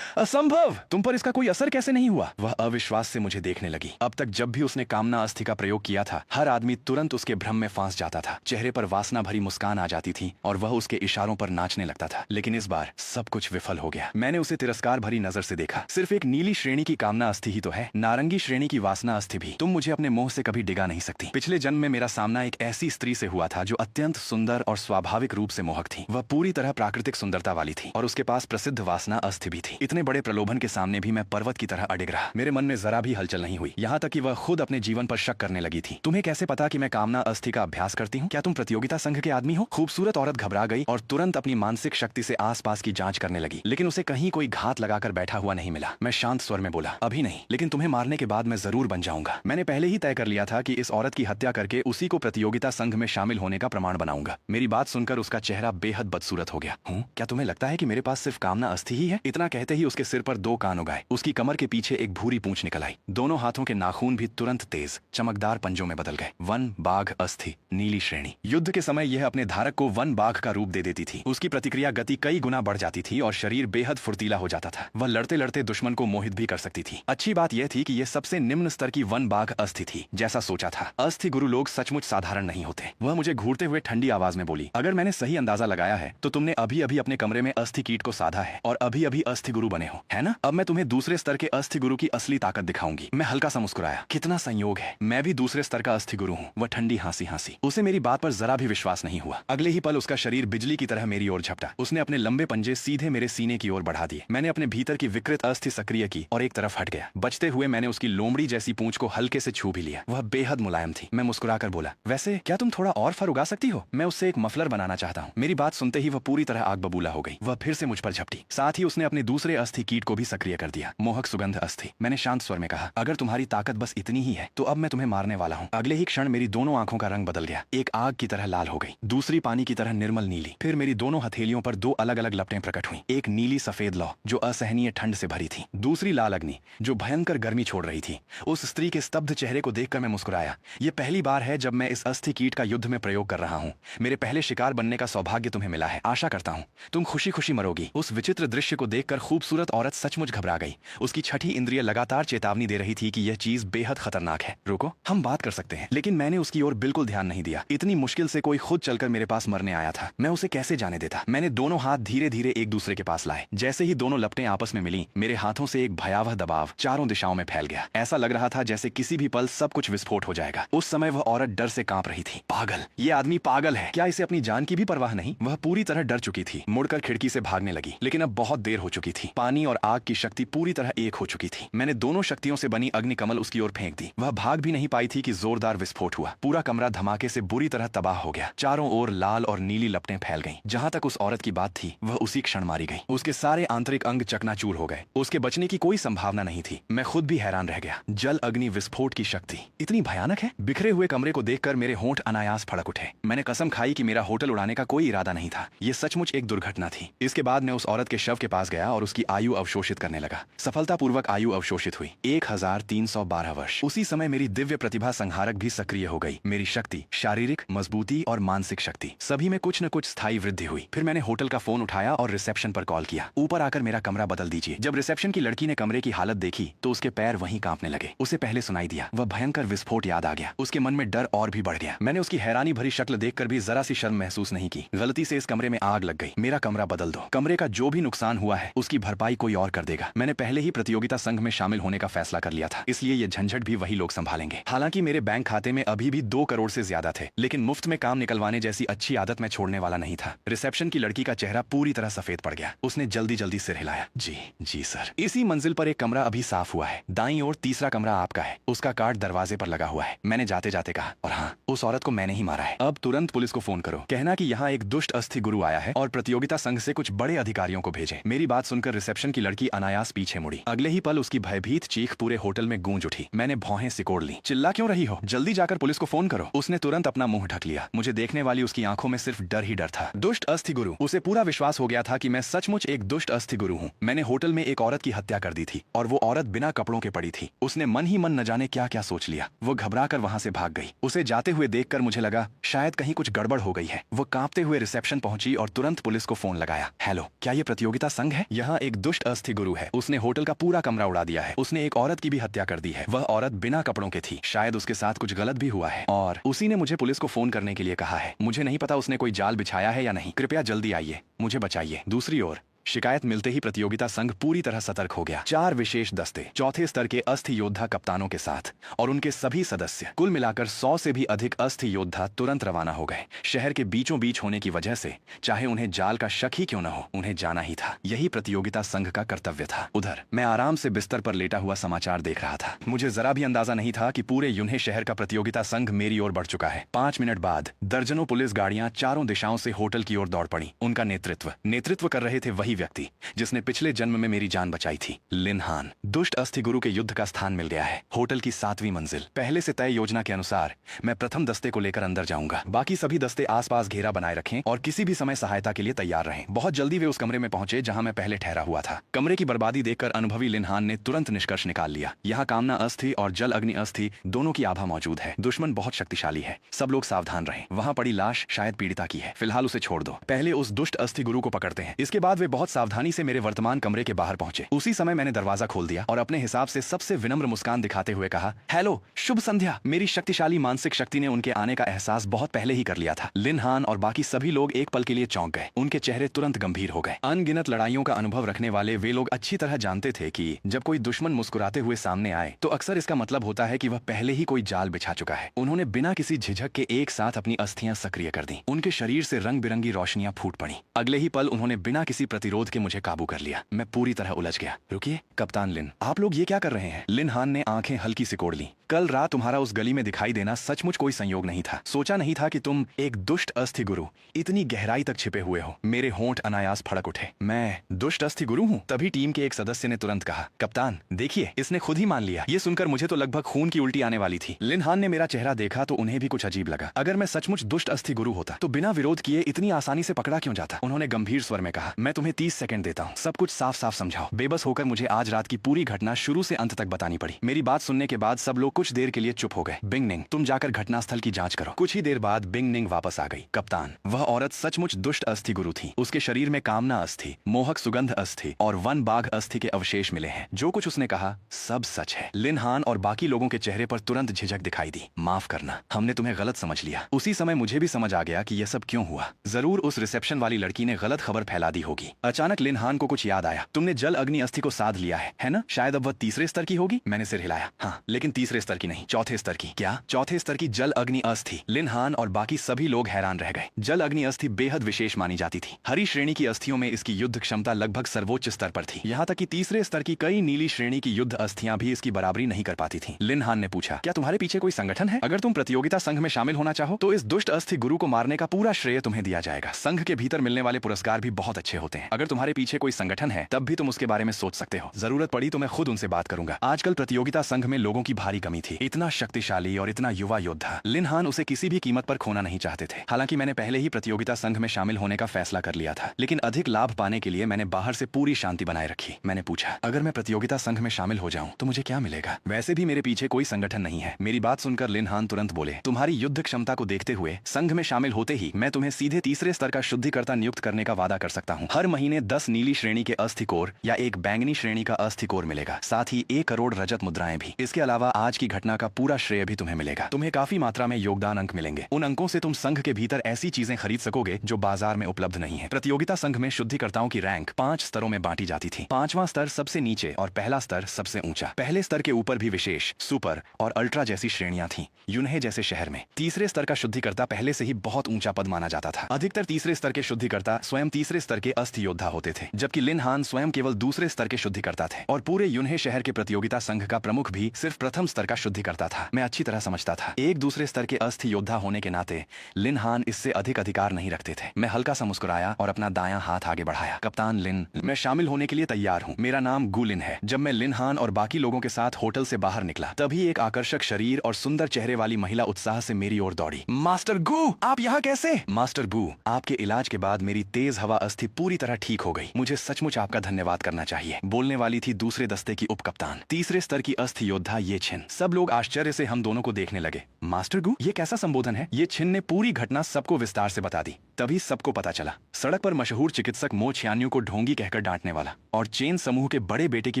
असंभव! तुम पर इसका कोई असर कैसे नहीं हुआ? वह अविश्वास से मुझे देखने लगी। अब तक जब भी उसने कामना अस्थि का प्रयोग किया था, हर आदमी तुरंत उसके भ्रम में फंस जाता था। चेहरे पर वासना भरी मुस्कान आ जाती थी और वह उसके इशारों पर नाचने लगता था। लेकिन इस बार सब कुछ विफल हो गया। मैंने उसे तिरस्कार भरी नजर से देखा। सिर्फ एक नीली श्रेणी की कामना अस्थि ही तो है, नारंगी श्रेणी की वासना अस्थि भी। तुम मुझे अपने मोह से कभी डिगा नहीं सकती। पिछले जन्म में मेरा सामना एक ऐसी स्त्री से हुआ था जो अत्यंत सुंदर और स्वाभाविक रूप से मोहक थी। वह पूरी तरह प्राकृतिक सुंदरता वाली थी और उसके पास प्रसिद्ध वासना अस्थि भी थी। इतने बड़े प्रलोभन के सामने भी मैं पर्वत की तरह अडिग रहा। मेरे मन में जरा भी हलचल नहीं हुई, यहाँ तक कि वह खुद अपने जीवन पर शक करने लगी थी। तुम्हें कैसे पता कि मैं कामना अस्थि का अभ्यास करती हूँ? क्या तुम प्रतियोगिता संघ के आदमी हो? खूबसूरत औरत घबरा गई और तुरंत अपनी मानसिक शक्ति से आसपास की जांच करने लगी, लेकिन उसे कहीं कोई घात लगाकर बैठा हुआ नहीं मिला। मैं शांत स्वर में बोला, अभी नहीं, लेकिन तुम्हें मारने के बाद मैं जरूर बन जाऊंगा। मैंने पहले ही तय कर लिया था कि इस औरत की हत्या करके उसी को प्रतियोगिता संघ में शामिल होने का प्रमाण बनाऊंगा। मेरी बात सुनकर उसका चेहरा बेहद बदसूरत हो गया। क्या तुम्हें लगता है कि मेरे पास सिर्फ कामना अस्थि ही है? इतना कहते ही उसके सिर पर दो कान उगाए। उसकी कमर के पीछे एक भूरी पूंछ निकल आई। दोनों हाथों के नाखून भी तुरंत तेज चमकदार पंजों में बदल गए। वन बाघ अस्थि, नीली श्रेणी। युद्ध के समय यह अपने धारक को वन बाघ का रूप दे देती थी। उसकी प्रतिक्रिया गति कई गुना बढ़ जाती थी और शरीर बेहद फुर्तीला हो जाता था। वह लड़ते लड़ते दुश्मन को मोहित भी कर सकती थी। अच्छी बात यह थी कि यह सबसे निम्न स्तर की वन बाघ अस्थि थी। जैसा सोचा था, अस्थि गुरु लोग सचमुच साधारण नहीं होते। वह मुझे घूरते हुए ठंडी आवाज में बोली, अगर मैंने सही अंदाजा लगाया है तो तुमने अभी अभी अपने कमरे में अस्थि कीट को साधा है और अभी अभी अस्थि गुरु बने हो, है ना? अब मैं तुम्हें दूसरे स्तर के अस्थि गुरु की असली ताकत दिखाऊंगी। मैं हल्का सा मुस्कुराया। कितना संयोग है, मैं भी दूसरे स्तर का अस्थि गुरु हूँ। वह ठंडी हंसी हंसी। उसे मेरी बात पर जरा भी विश्वास नहीं हुआ। अगले ही पल उसका शरीर बिजली की तरह मेरी ओर झपटा। उसने अपने लंबे पंजे सीधे मेरे सीने की ओर बढ़ा दिए। मैंने अपने भीतर की विकृत अस्थि सक्रिय की और एक तरफ हट गया। बचते हुए मैंने उसकी लोमड़ी जैसी पूंछ को हल्के से छू भी लिया। वह बेहद मुलायम थी। मैं मुस्कुराकर बोला, वैसे क्या तुम थोड़ा और फर उगा सकती हो? मैं उससे एक मफलर बनाना चाहता हूँ। मेरी बात सुनते ही वह पूरी तरह आग बबूला हो गई। वह फिर से मुझ पर झपटी। साथ ही उसने अपने दूसरे अस्थि कीट को भी सक्रिय कर दिया, मोहक सुगंध अस्थि। मैंने शांत स्वर में कहा, अगर तुम्हारी ताकत बस इतनी ही है तो अब मैं तुम्हें मारने वाला हूँ। अगले ही क्षण मेरी दोनों आंखों का रंग बदल गया। एक आग की तरह लाल हो गई, दूसरी पानी की तरह निर्मल नीली। फिर मेरी दोनों हथेलियों पर दो अलग अलग लपटें प्रकट हुई। एक नीली सफेद लौ जो असहनीय ठंड से भरी थी, दूसरी लाल अग्नि जो भयंकर गर्मी छोड़ रही थी। उस स्त्री के स्तब्ध चेहरे को देखकर मैं मुस्कुराया। यह पहली बार है जब मैं इस अस्थि कीट का युद्ध में प्रयोग कर रहा हूँ। मेरे पहले शिकार बनने का सौभाग्य तुम्हें मिला है। आशा करता हूँ तुम खुशी खुशी मरोगी। उस विचित्र दृश्य को देखकर खूबसूरत औरत सचमुच घबरा गई। उसकी छठी इंद्रिय लगातार चेतावनी दे रही थी कि यह चीज बेहद खतरनाक है। रुको, हम बात कर सकते हैं। लेकिन मैंने उसकी ओर बिल्कुल ध्यान नहीं दिया। इतनी मुश्किल से कोई खुद चलकर मेरे पास मरने आया था, मैं उसे कैसे जाने देता? मैंने दोनों हाथ धीरे धीरे एक दूसरे के पास लाए। जैसे ही दोनों लपटें आपस में मिली, मेरे हाथों से एक भयावह दबाव चारों दिशाओं में फैल गया। ऐसा लग रहा था जैसे किसी भी पल सब कुछ विस्फोट हो जाएगा। उस समय वह औरत डर से कांप रही थी। पागल, ये आदमी पागल है। क्या इसे अपनी जान की भी परवाह नहीं? वह पूरी तरह डर चुकी थी। मुड़कर खिड़की से भागने लगी, लेकिन अब बहुत देर हो चुकी थी। पानी और आग की शक्ति पूरी तरह एक हो चुकी थी। मैंने दोनों शक्तियों से बनी अग्निकमल उसकी ओर फेंक दी। वह भाग भी नहीं पाई थी कि जोरदार विस्फोट हुआ। पूरा कमरा धमाके से बुरी तरह तबाह हो गया। चारों ओर लाल और नीली लपटें फैल गईं। जहां तक उस औरत की बात थी, वह उसी क्षण मारी गई। उसके सारे आंतरिक अंग चकनाचूर हो गए। उसके बचने की कोई संभावना नहीं थी। मैं खुद भी हैरान रह गया। जल अग्नि विस्फोट की शक्ति इतनी भयानक है। बिखरे हुए कमरे को देखकर मेरे होंठ अनायास फड़क उठे। मैंने कसम खाई कि मेरा होटल उड़ाने का कोई इरादा नहीं था। यह सचमुच एक दुर्घटना थी। इसके बाद मैं उस औरत के शव के पास गया और उसकी आयु अवशोषित करने लगा। सफलतापूर्वक आयु अवशोषित हुई 1312 वर्ष। उसी समय मेरी दिव्य प्रतिभा संहारक भी सक्रिय हो गई। मेरी शक्ति, शारीरिक मजबूती और मानसिक शक्ति सभी में कुछ न कुछ स्थायी वृद्धि हुई। फिर मैंने होटल का फोन उठाया और रिसेप्शन पर कॉल किया, ऊपर आकर मेरा कमरा बदल दीजिए। जब रिसेप्शन की लड़की ने कमरे की हालत देखी तो उसके पैर वहीं कांपने लगे। उसे पहले सुनाई दिया वह भयंकर विस्फोट याद आ गया। उसके मन में डर और भी बढ़ गया। मैंने उसकी हैरानी भरी शक्ल देखकर भी जरा सी शर्म महसूस नहीं की। गलती से इस कमरे में आग लग गई। मेरा कमरा बदल दो। कमरे का जो भी नुकसान हुआ है उसकी भरपाई कोई और कर देगा। मैंने पहले ही प्रतियोगिता संघ में शामिल होने का फैसला कर लिया था, इसलिए ये झंझट भी वही लोग संभालेंगे। हालांकि मेरे बैंक खाते में अभी भी 2 करोड़ से ज्यादा थे, लेकिन मुफ्त में काम निकलवाने जैसी अच्छी आदत मैं छोड़ने वाला नहीं था। रिसेप्शन की लड़की का चेहरा पूरी तरह सफेद पड़ गया। उसने जल्दी जल्दी सिर हिलाया। जी सर, इसी मंजिल पर एक कमरा अभी साफ हुआ है। दाईं ओर तीसरा कमरा आपका है। उसका कार्ड दरवाजे पर लगा हुआ है। मैंने जाते जाते कहा, और हाँ, उस औरत को मैंने ही मारा है। अब तुरंत पुलिस को फोन करो। कहना कि यहाँ एक दुष्ट अस्थि गुरु आया है और प्रतियोगिता संघ से से कुछ बड़े अधिकारियों को भेजें। मेरी बात सुनकर रिसेप्शन की लड़की अनायास पीछे मुड़ी। अगले ही पल उसकी भयभीत चीख पूरे होटल में गूंज उठी। मैंने भौहें सिकोड़ ली। चिल्ला क्यों रही हो? जल्दी जाकर पुलिस को फोन करो। उसने तुरंत अपना मुंह ढक लिया। मुझे देखने वाली उसकी आंखों में सिर्फ डर ही डर था। दुष्ट अस्थि गुरु। उसे पूरा विश्वास हो गया था कि मैं सचमुच एक दुष्ट अस्थि गुरु हूँ। मैंने होटल में एक औरत की हत्या कर दी थी और वो औरत बिना कपड़ों के पड़ी थी। उसने मन ही मन न जाने क्या क्या सोच लिया। वो घबराकर वहां से भाग गई। उसे जाते हुए देखकर मुझे लगा शायद कहीं कुछ गड़बड़ हो गई है। वो कांपते हुए रिसेप्शन पहुंची और तुरंत पुलिस को फोन लगाया। हेलो, क्या ये प्रतियोगिता संघ है? यहाँ एक दुष्ट अस्थि गुरु है। उसने होटल का पूरा कमरा उड़ा दिया है। उसने एक औरत की भी हत्या कर दी है। वह औरत बिना कपड़ों के थी। शायद उसके साथ कुछ गलत भी हुआ है और उसी ने मुझे पुलिस को फोन करने के लिए कहा है। मुझे नहीं पता उसने कोई जाल बिछाया है या नहीं। कृपया जल्दी आइए, मुझे बचाइए। दूसरी ओर शिकायत मिलते ही प्रतियोगिता संघ पूरी तरह सतर्क हो गया। 4 विशेष दस्ते, चौथे स्तर के अस्थि योद्धा कप्तानों के साथ और उनके सभी सदस्य, कुल मिलाकर 100 से भी अधिक अस्थि योद्धा तुरंत रवाना हो गए। शहर के बीचों बीच होने की वजह से चाहे उन्हें जाल का शक ही क्यों न हो, उन्हें जाना ही था। यही प्रतियोगिता संघ का कर्तव्य था। उधर मैं आराम से बिस्तर पर लेटा हुआ समाचार देख रहा था। मुझे जरा भी अंदाजा नहीं था कि पूरे यून्हे शहर का प्रतियोगिता संघ मेरी ओर बढ़ चुका है। 5 मिनट बाद दर्जनों पुलिस गाड़ियां चारों दिशाओं से होटल की ओर दौड़ पड़ी। उनका नेतृत्व कर रहे थे वही व्यक्ति जिसने पिछले जन्म में मेरी जान बचाई थी, लिन हान। दुष्ट अस्थि गुरु के युद्ध का स्थान मिल गया है। होटल की 7वीं मंजिल। पहले से तय योजना के अनुसार मैं प्रथम दस्ते को लेकर अंदर जाऊंगा। बाकी सभी दस्ते आसपास घेरा बनाए रखें और किसी भी समय सहायता के लिए तैयार रहें। बहुत जल्दी वे उस कमरे में पहुंचे जहां मैं पहले ठहरा हुआ था। कमरे की बर्बादी देखकर अनुभवी लिन हान ने तुरंत निष्कर्ष निकाल लिया। यहाँ कामना अस्थि और जल अग्नि अस्थि दोनों की आभा मौजूद है। दुश्मन बहुत शक्तिशाली है। सब लोग सावधान रहें। वहां पड़ी लाश शायद पीड़िता की है। फिलहाल उसे छोड़ दो। पहले उस दुष्ट अस्थि गुरु को पकड़ते हैं। इसके बाद वे बहुत सावधानी से मेरे वर्तमान कमरे के बाहर पहुंचे। उसी समय मैंने दरवाजा खोल दिया और अपने हिसाब से सबसे विनम्र मुस्कान दिखाते हुए कहा, हेलो, शुभ संध्या। मेरी शक्तिशाली मानसिक शक्ति ने उनके आने का एहसास बहुत पहले ही कर लिया था। लिन हान और बाकी सभी लोग एक पल के लिए चौंक गए। उनके चेहरे तुरंत गंभीर हो गए। अनगिनत लड़ाइयों का अनुभव रखने वाले वे लोग अच्छी तरह जानते थे कि जब कोई दुश्मन मुस्कुराते हुए सामने आए तो अक्सर इसका मतलब होता है कि वह पहले ही कोई जाल बिछा चुका है। उन्होंने बिना किसी झिझक के एक साथ अपनी अस्थियां सक्रिय कर दी। उनके शरीर से रंग बिरंगी रोशनियां फूट पड़ी। अगले ही पल उन्होंने बिना किसी प्रतिरोध के मुझे काबू कर लिया। मैं पूरी तरह उलझ गया। रुकिए कप्तान लिन, आप लोग ये क्या कर रहे हैं? लिन हान ने आंखें हल्की सिकोड़ ली। कल रात तुम्हारा उस गली में दिखाई देना सचमुच कोई संयोग नहीं था। सोचा नहीं था कि तुम एक दुष्ट अस्थि गुरु इतनी गहराई तक छिपे हुए हो। मेरे होंठ अनायास फड़क उठे। मैं दुष्ट अस्थि गुरु हूँ? तभी टीम के एक सदस्य ने तुरंत कहा, कप्तान देखिए, इसने खुद ही मान लिया। ये सुनकर मुझे तो लगभग खून की उल्टी आने वाली थी। लिन हान ने मेरा चेहरा देखा तो उन्हें भी कुछ अजीब लगा। अगर मैं सचमुच दुष्ट अस्थि गुरु होता तो बिना विरोध किए इतनी आसानी से पकड़ा क्यों जाता? उन्होंने गंभीर स्वर में कहा, मैं तुम्हें 30 सेकंड देता हूँ, सब कुछ साफ साफ समझाओ। बेबस होकर मुझे आज रात की पूरी घटना शुरू से अंत तक बतानी पड़ी। मेरी बात सुनने के बाद सब लोग कुछ देर के लिए चुप हो गए। बिंग निंग, तुम जाकर घटनास्थल की जांच करो। कुछ ही देर बाद बिंग निंग वापस आ गई। कप्तान, वह औरत सचमुच दुष्ट अस्थि गुरु थी। उसके शरीर में कामना अस्थि, मोहक सुगंध अस्थि और वन बाघ अस्थि के अवशेष मिले हैं। जो कुछ उसने कहा सब सच है। लिन हान और बाकी लोगों के चेहरे पर तुरंत झिझक दिखाई दी। माफ करना, हमने तुम्हें गलत समझ लिया। उसी समय मुझे भी समझ आ गया कि यह सब क्यों हुआ। जरूर उस रिसेप्शन वाली लड़की ने गलत खबर फैला दी होगी। अचानक लिन हान को कुछ याद आया। तुमने जल अग्नि अस्थि को साध लिया है ना? शायद अब वह तीसरे स्तर की होगी। मैंने सिर हिलाया। हाँ, लेकिन तीसरे स्तर की नहीं, चौथे स्तर की। क्या? चौथे स्तर की जल अग्नि अस्थि। लिन हान और बाकी सभी लोग हैरान रह गए। जल अग्नि अस्थि बेहद विशेष मानी जाती थी। हरी श्रेणी की अस्थियों में इसकी युद्ध क्षमता लगभग सर्वोच्च स्तर पर थी। यहाँ तक कि तीसरे स्तर की कई नीली श्रेणी की युद्ध अस्थियां भी इसकी बराबरी नहीं कर पाती थी। लिन हान ने पूछा, क्या तुम्हारे पीछे कोई संगठन है? अगर तुम प्रतियोगिता संघ में शामिल होना चाहो तो इस दुष्ट अस्थि गुरु को मारने का पूरा श्रेय तुम्हें दिया जाएगा। संघ के भीतर मिलने वाले पुरस्कार भी बहुत अच्छे होते हैं। अगर तुम्हारे पीछे कोई संगठन है तब भी तुम उसके बारे में सोच सकते हो। जरूरत पड़ी तो मैं खुद उनसे बात करूंगा। आजकल प्रतियोगिता संघ में लोगों की भारी कमी थी। इतना शक्तिशाली और इतना युवा योद्धा। लिन हान उसे किसी भी कीमत पर खोना नहीं चाहते थे। हालांकि मैंने पहले ही प्रतियोगिता संघ में शामिल होने का फैसला कर लिया था, लेकिन अधिक लाभ पाने के लिए मैंने बाहर से पूरी शांति बनाए रखी। मैंने पूछा, अगर मैं प्रतियोगिता संघ में शामिल हो जाऊं तो मुझे क्या मिलेगा? वैसे भी मेरे पीछे कोई संगठन नहीं है। मेरी बात सुनकर लिन हान तुरंत बोले, तुम्हारी युद्ध क्षमता को देखते हुए संघ में शामिल होते ही मैं तुम्हें सीधे तीसरे स्तर का शुद्धिकर्ता नियुक्त करने का वादा कर सकता हूँ। हर महीने 10 नीली श्रेणी के अस्थि कोर या एक बैंगनी श्रेणी का अस्थि कोर मिलेगा। साथ ही 1 करोड़ रजत मुद्राएं भी। इसके अलावा आज की घटना का पूरा श्रेय भी तुम्हें मिलेगा। तुम्हें काफी मात्रा में योगदान अंक मिलेंगे। उन अंकों से तुम संघ के भीतर ऐसी चीजें खरीद सकोगे जो बाजार में उपलब्ध नहीं है। प्रतियोगिता संघ में शुद्धिकर्ताओं की रैंक 5 स्तरों में बांटी जाती थी। 5वां स्तर सबसे नीचे और पहला स्तर सबसे ऊंचा। पहले स्तर के ऊपर भी विशेष, सुपर और अल्ट्रा जैसी श्रेणियां थीं। यून्हे जैसे शहर में तीसरे स्तर का शुद्धिकर्ता पहले से ही बहुत ऊंचा पद माना जाता था। अधिकतर तीसरे स्तर के शुद्धिकर्ता स्वयं तीसरे स्तर के अस्थि योद्धा योद्धा होते थे, जबकि लिन हान स्वयं केवल दूसरे स्तर के शुद्धिकर्ता थे और पूरे यूनहे शहर के प्रतियोगिता संघ का प्रमुख भी सिर्फ प्रथम स्तर का शुद्धिकर्ता था। मैं अच्छी तरह समझता था एक दूसरे स्तर के अस्थि योद्धा होने के नाते लिन हान इससे अधिक अधिकार नहीं रखते थे। मैं हल्का सा मुस्कुराया और अपना दायां हाथ आगे बढ़ाया। कप्तान लिन, मैं शामिल होने के लिए तैयार हूँ। मेरा नाम गु लिन है। जब मैं लिन हान और बाकी लोगों के साथ होटल से बाहर निकला, तभी एक आकर्षक शरीर और सुंदर चेहरे वाली महिला उत्साह से मेरी ओर दौड़ी। मास्टर गु, आप यहाँ कैसे? मास्टर गु, आपके इलाज के बाद मेरी तेज हवा अस्थि पूरी तरह ठीक हो गई। मुझे सचमुच आपका धन्यवाद करना चाहिए। बोलने वाली थी दूसरे दस्ते की उप कप्तान, तीसरे स्तर की अस्थि योद्धा ये छिन। सब लोग आश्चर्य से हम दोनों को देखने लगे। मास्टर गु, ये कैसा संबोधन है? ये छिन ने पूरी घटना सबको विस्तार से बता दी। तभी सबको पता चला, सड़क पर मशहूर चिकित्सक मो छियान्यू को ढोंगी कहकर डांटने वाला और चेन समूह के बड़े बेटे की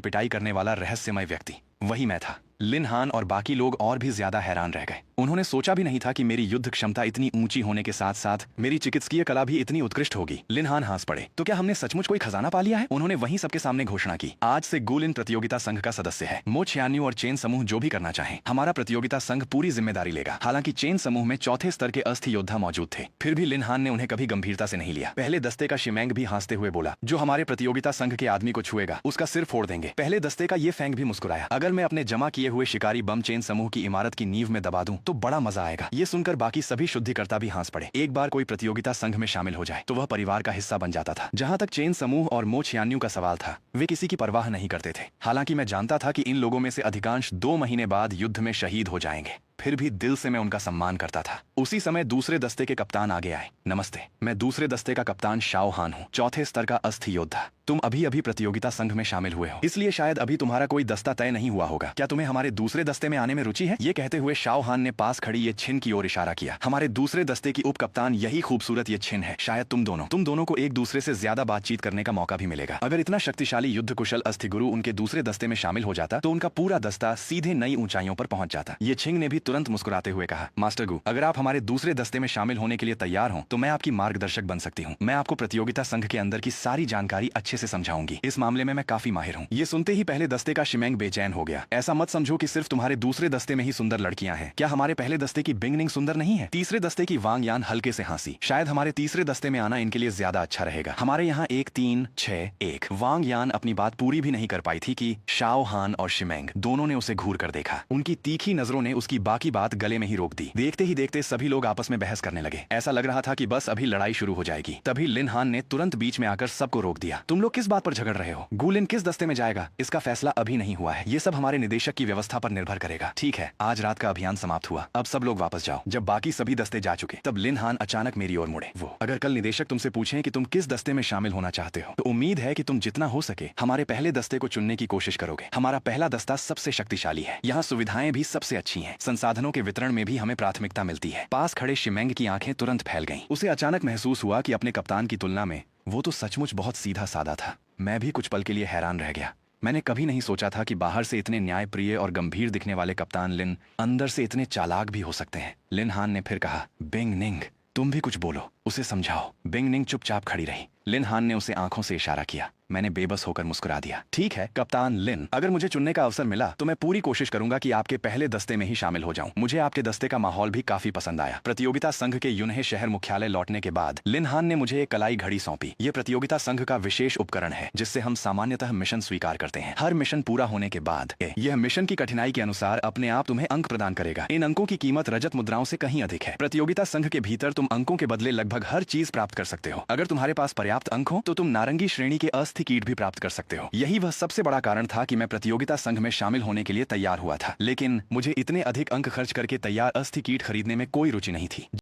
पिटाई करने वाला रहस्यमय व्यक्ति वही मैं था। लिन हान और बाकी लोग और भी ज्यादा हैरान रह गए। उन्होंने सोचा भी नहीं था कि मेरी युद्ध क्षमता इतनी ऊंची होने के साथ साथ मेरी चिकित्सकीय कला भी इतनी उत्कृष्ट होगी। लिन हान हंस पड़े। तो क्या हमने सचमुच कोई खजाना पा लिया है? उन्होंने वहीं सबके सामने घोषणा की। आज से गु लिन प्रतियोगिता संघ का सदस्य है। मो छियान्यू और चेन समूह जो भी करना चाहे, हमारा प्रतियोगिता संघ पूरी जिम्मेदारी लेगा। हालांकि चेन समूह में चौथे स्तर के अस्थि योद्धा मौजूद थे, फिर भी लिन हान ने उन्हें कभी गंभीरता से नहीं लिया। पहले दस्ते का शिमैंग भी हंसते हुए बोला, जो हमारे प्रतियोगिता संघ के आदमी को छुएगा उसका सिर फोड़ देंगे। पहले दस्ते का ये फैंग भी मुस्कुराया। अगर मैं अपने जमा किए हुए शिकारी बम चेन समूह की इमारत की नींव में दबा दूं तो बड़ा मजा आएगा। ये सुनकर बाकी सभी शुद्धिकर्ता भी हंस पड़े। एक बार कोई प्रतियोगिता संघ में शामिल हो जाए तो वह परिवार का हिस्सा बन जाता था। जहां तक चेन समूह और मो छियान्यू का सवाल था, वे किसी की परवाह नहीं करते थे। हालांकि मैं जानता था कि इन लोगों में से अधिकांश 2 महीने बाद युद्ध में शहीद हो जाएंगे, फिर भी दिल से मैं उनका सम्मान करता था। उसी समय दूसरे दस्ते के कप्तान आगे आए। नमस्ते, मैं दूसरे दस्ते का कप्तान शाओ हान हूँ, चौथे स्तर का अस्थि योद्धा। तुम अभी अभी प्रतियोगिता संघ में शामिल हुए हो, इसलिए शायद अभी तुम्हारा कोई दस्ता तय नहीं हुआ होगा। क्या तुम्हें हमारे दूसरे दस्ते में आने में रुचि है? ये कहते हुए शाओ हान ने पास खड़ी ये छिन की ओर इशारा किया। हमारे दूसरे दस्ते की उप कप्तान यही खूबसूरत ये छिन है। शायद तुम दोनों को एक दूसरे से ज्यादा बातचीत करने का मौका भी मिलेगा। अगर इतना शक्तिशाली युद्ध कुशल अस्थि गुरु उनके दूसरे दस्ते में शामिल हो जाता तो उनका पूरा दस्ता सीधे नई ऊंचाइयों पर पहुंच जाता। ये छिंग ने भी तुरंत मुस्कुराते हुए कहा, मास्टर गु, अगर आप हमारे दूसरे दस्ते में शामिल होने के लिए तैयार हो तो मैं आपकी मार्गदर्शक बन सकती हूँ। मैं आपको प्रतियोगिता संघ के अंदर की सारी जानकारी अच्छे से समझाऊंगी। इस मामले में मैं काफी माहिर हूँ। ये सुनते ही पहले दस्ते का शिमैंग बेचैन हो गया। ऐसा मत समझो कि सिर्फ तुम्हारे दूसरे दस्ते में ही सुंदर लड़कियां हैं। क्या हमारे पहले दस्ते की बिंगनिंग सुंदर नहीं है? तीसरे दस्ते की वांग यान हल्के से हंसी। शायद हमारे तीसरे दस्ते में आना इनके लिए ज्यादा अच्छा रहेगा। हमारे यहाँ 1 3 6 1। वांग यान अपनी बात पूरी भी नहीं कर पाई थी कि शाओ हान और शिमैंग दोनों ने उसे घूर कर देखा। उनकी तीखी नजरों ने उसकी बाकी बात गले में ही रोक दी। देखते ही देखते सभी लोग आपस में बहस करने लगे। ऐसा लग रहा था कि बस अभी लड़ाई शुरू हो जाएगी। तभी लिन हान ने तुरंत बीच में आकर सबको रोक दिया। तुम लोग किस बात पर झगड़ रहे हो? गु लिन किस दस्ते में जाएगा, इसका फैसला अभी नहीं हुआ है। ये सब हमारे निदेशक की व्यवस्था पर निर्भर करेगा। ठीक है, आज रात का अभियान समाप्त हुआ, अब सब लोग वापस जाओ। जब बाकी सभी दस्ते जा चुके तब लिन हान अचानक मेरी ओर मुड़े। वो, अगर कल निदेशक तुमसे पूछें कि तुम किस दस्ते में शामिल होना चाहते हो तो उम्मीद है कि तुम जितना हो सके हमारे पहले दस्ते को चुनने की कोशिश करोगे। हमारा पहला दस्ता सबसे शक्तिशाली है, यहाँ सुविधाएं भी सबसे अच्छी हैं, संसाधनों के वितरण में भी हमें प्राथमिकता मिलती है। पास खड़े शिमैंग की आंखें तुरंत फैल गईं। उसे अचानक महसूस हुआ कि अपने कप्तान की तुलना में वो तो सचमुच बहुत सीधा साधा था। मैं भी कुछ पल के लिए हैरान रह गया। मैंने कभी नहीं सोचा था कि बाहर से इतने न्यायप्रिय और गंभीर दिखने वाले कप्तान लिन अंदर से इतने चालाक भी हो सकते हैं। लिन हान ने फिर कहा, बिंग निंग, तुम भी कुछ बोलो, उसे समझाओ। बिंग निंग चुपचाप खड़ी रही। लिन हान ने उसे आंखों से इशारा किया। मैंने बेबस होकर मुस्कुरा दिया। ठीक है कप्तान लिन, अगर मुझे चुनने का अवसर मिला तो मैं पूरी कोशिश करूंगा कि आपके पहले दस्ते में ही शामिल हो जाऊं। मुझे आपके दस्ते का माहौल भी काफी पसंद आया। प्रतियोगिता संघ के यूनहे शहर मुख्यालय लौटने के बाद लिन हान ने मुझे एक कलाई घड़ी सौंपी। ये प्रतियोगिता संघ का विशेष उपकरण है जिससे हम सामान्यतः मिशन स्वीकार करते हैं। हर मिशन पूरा होने के बाद यह मिशन की कठिनाई के अनुसार अपने आप तुम्हें अंक प्रदान करेगा। इन अंकों की कीमत रजत मुद्राओं से कहीं अधिक है। प्रतियोगिता संघ के भीतर तुम अंकों के बदले लगभग हर चीज प्राप्त कर सकते हो। अगर तुम्हारे पास पर्याप्त अंक हो तो तुम नारंगी श्रेणी के अस्थि कीट भी प्राप्त कर सकते हो। यही वह सबसे बड़ा कारण था कि मैं प्रतियोगिता संघ में शामिल होने के लिए तैयार हुआ था। लेकिन मुझे इतने अधिक अंक खर्च करके तैयार अस्थि कीट खरीदने में कोई रुचि नहीं थी।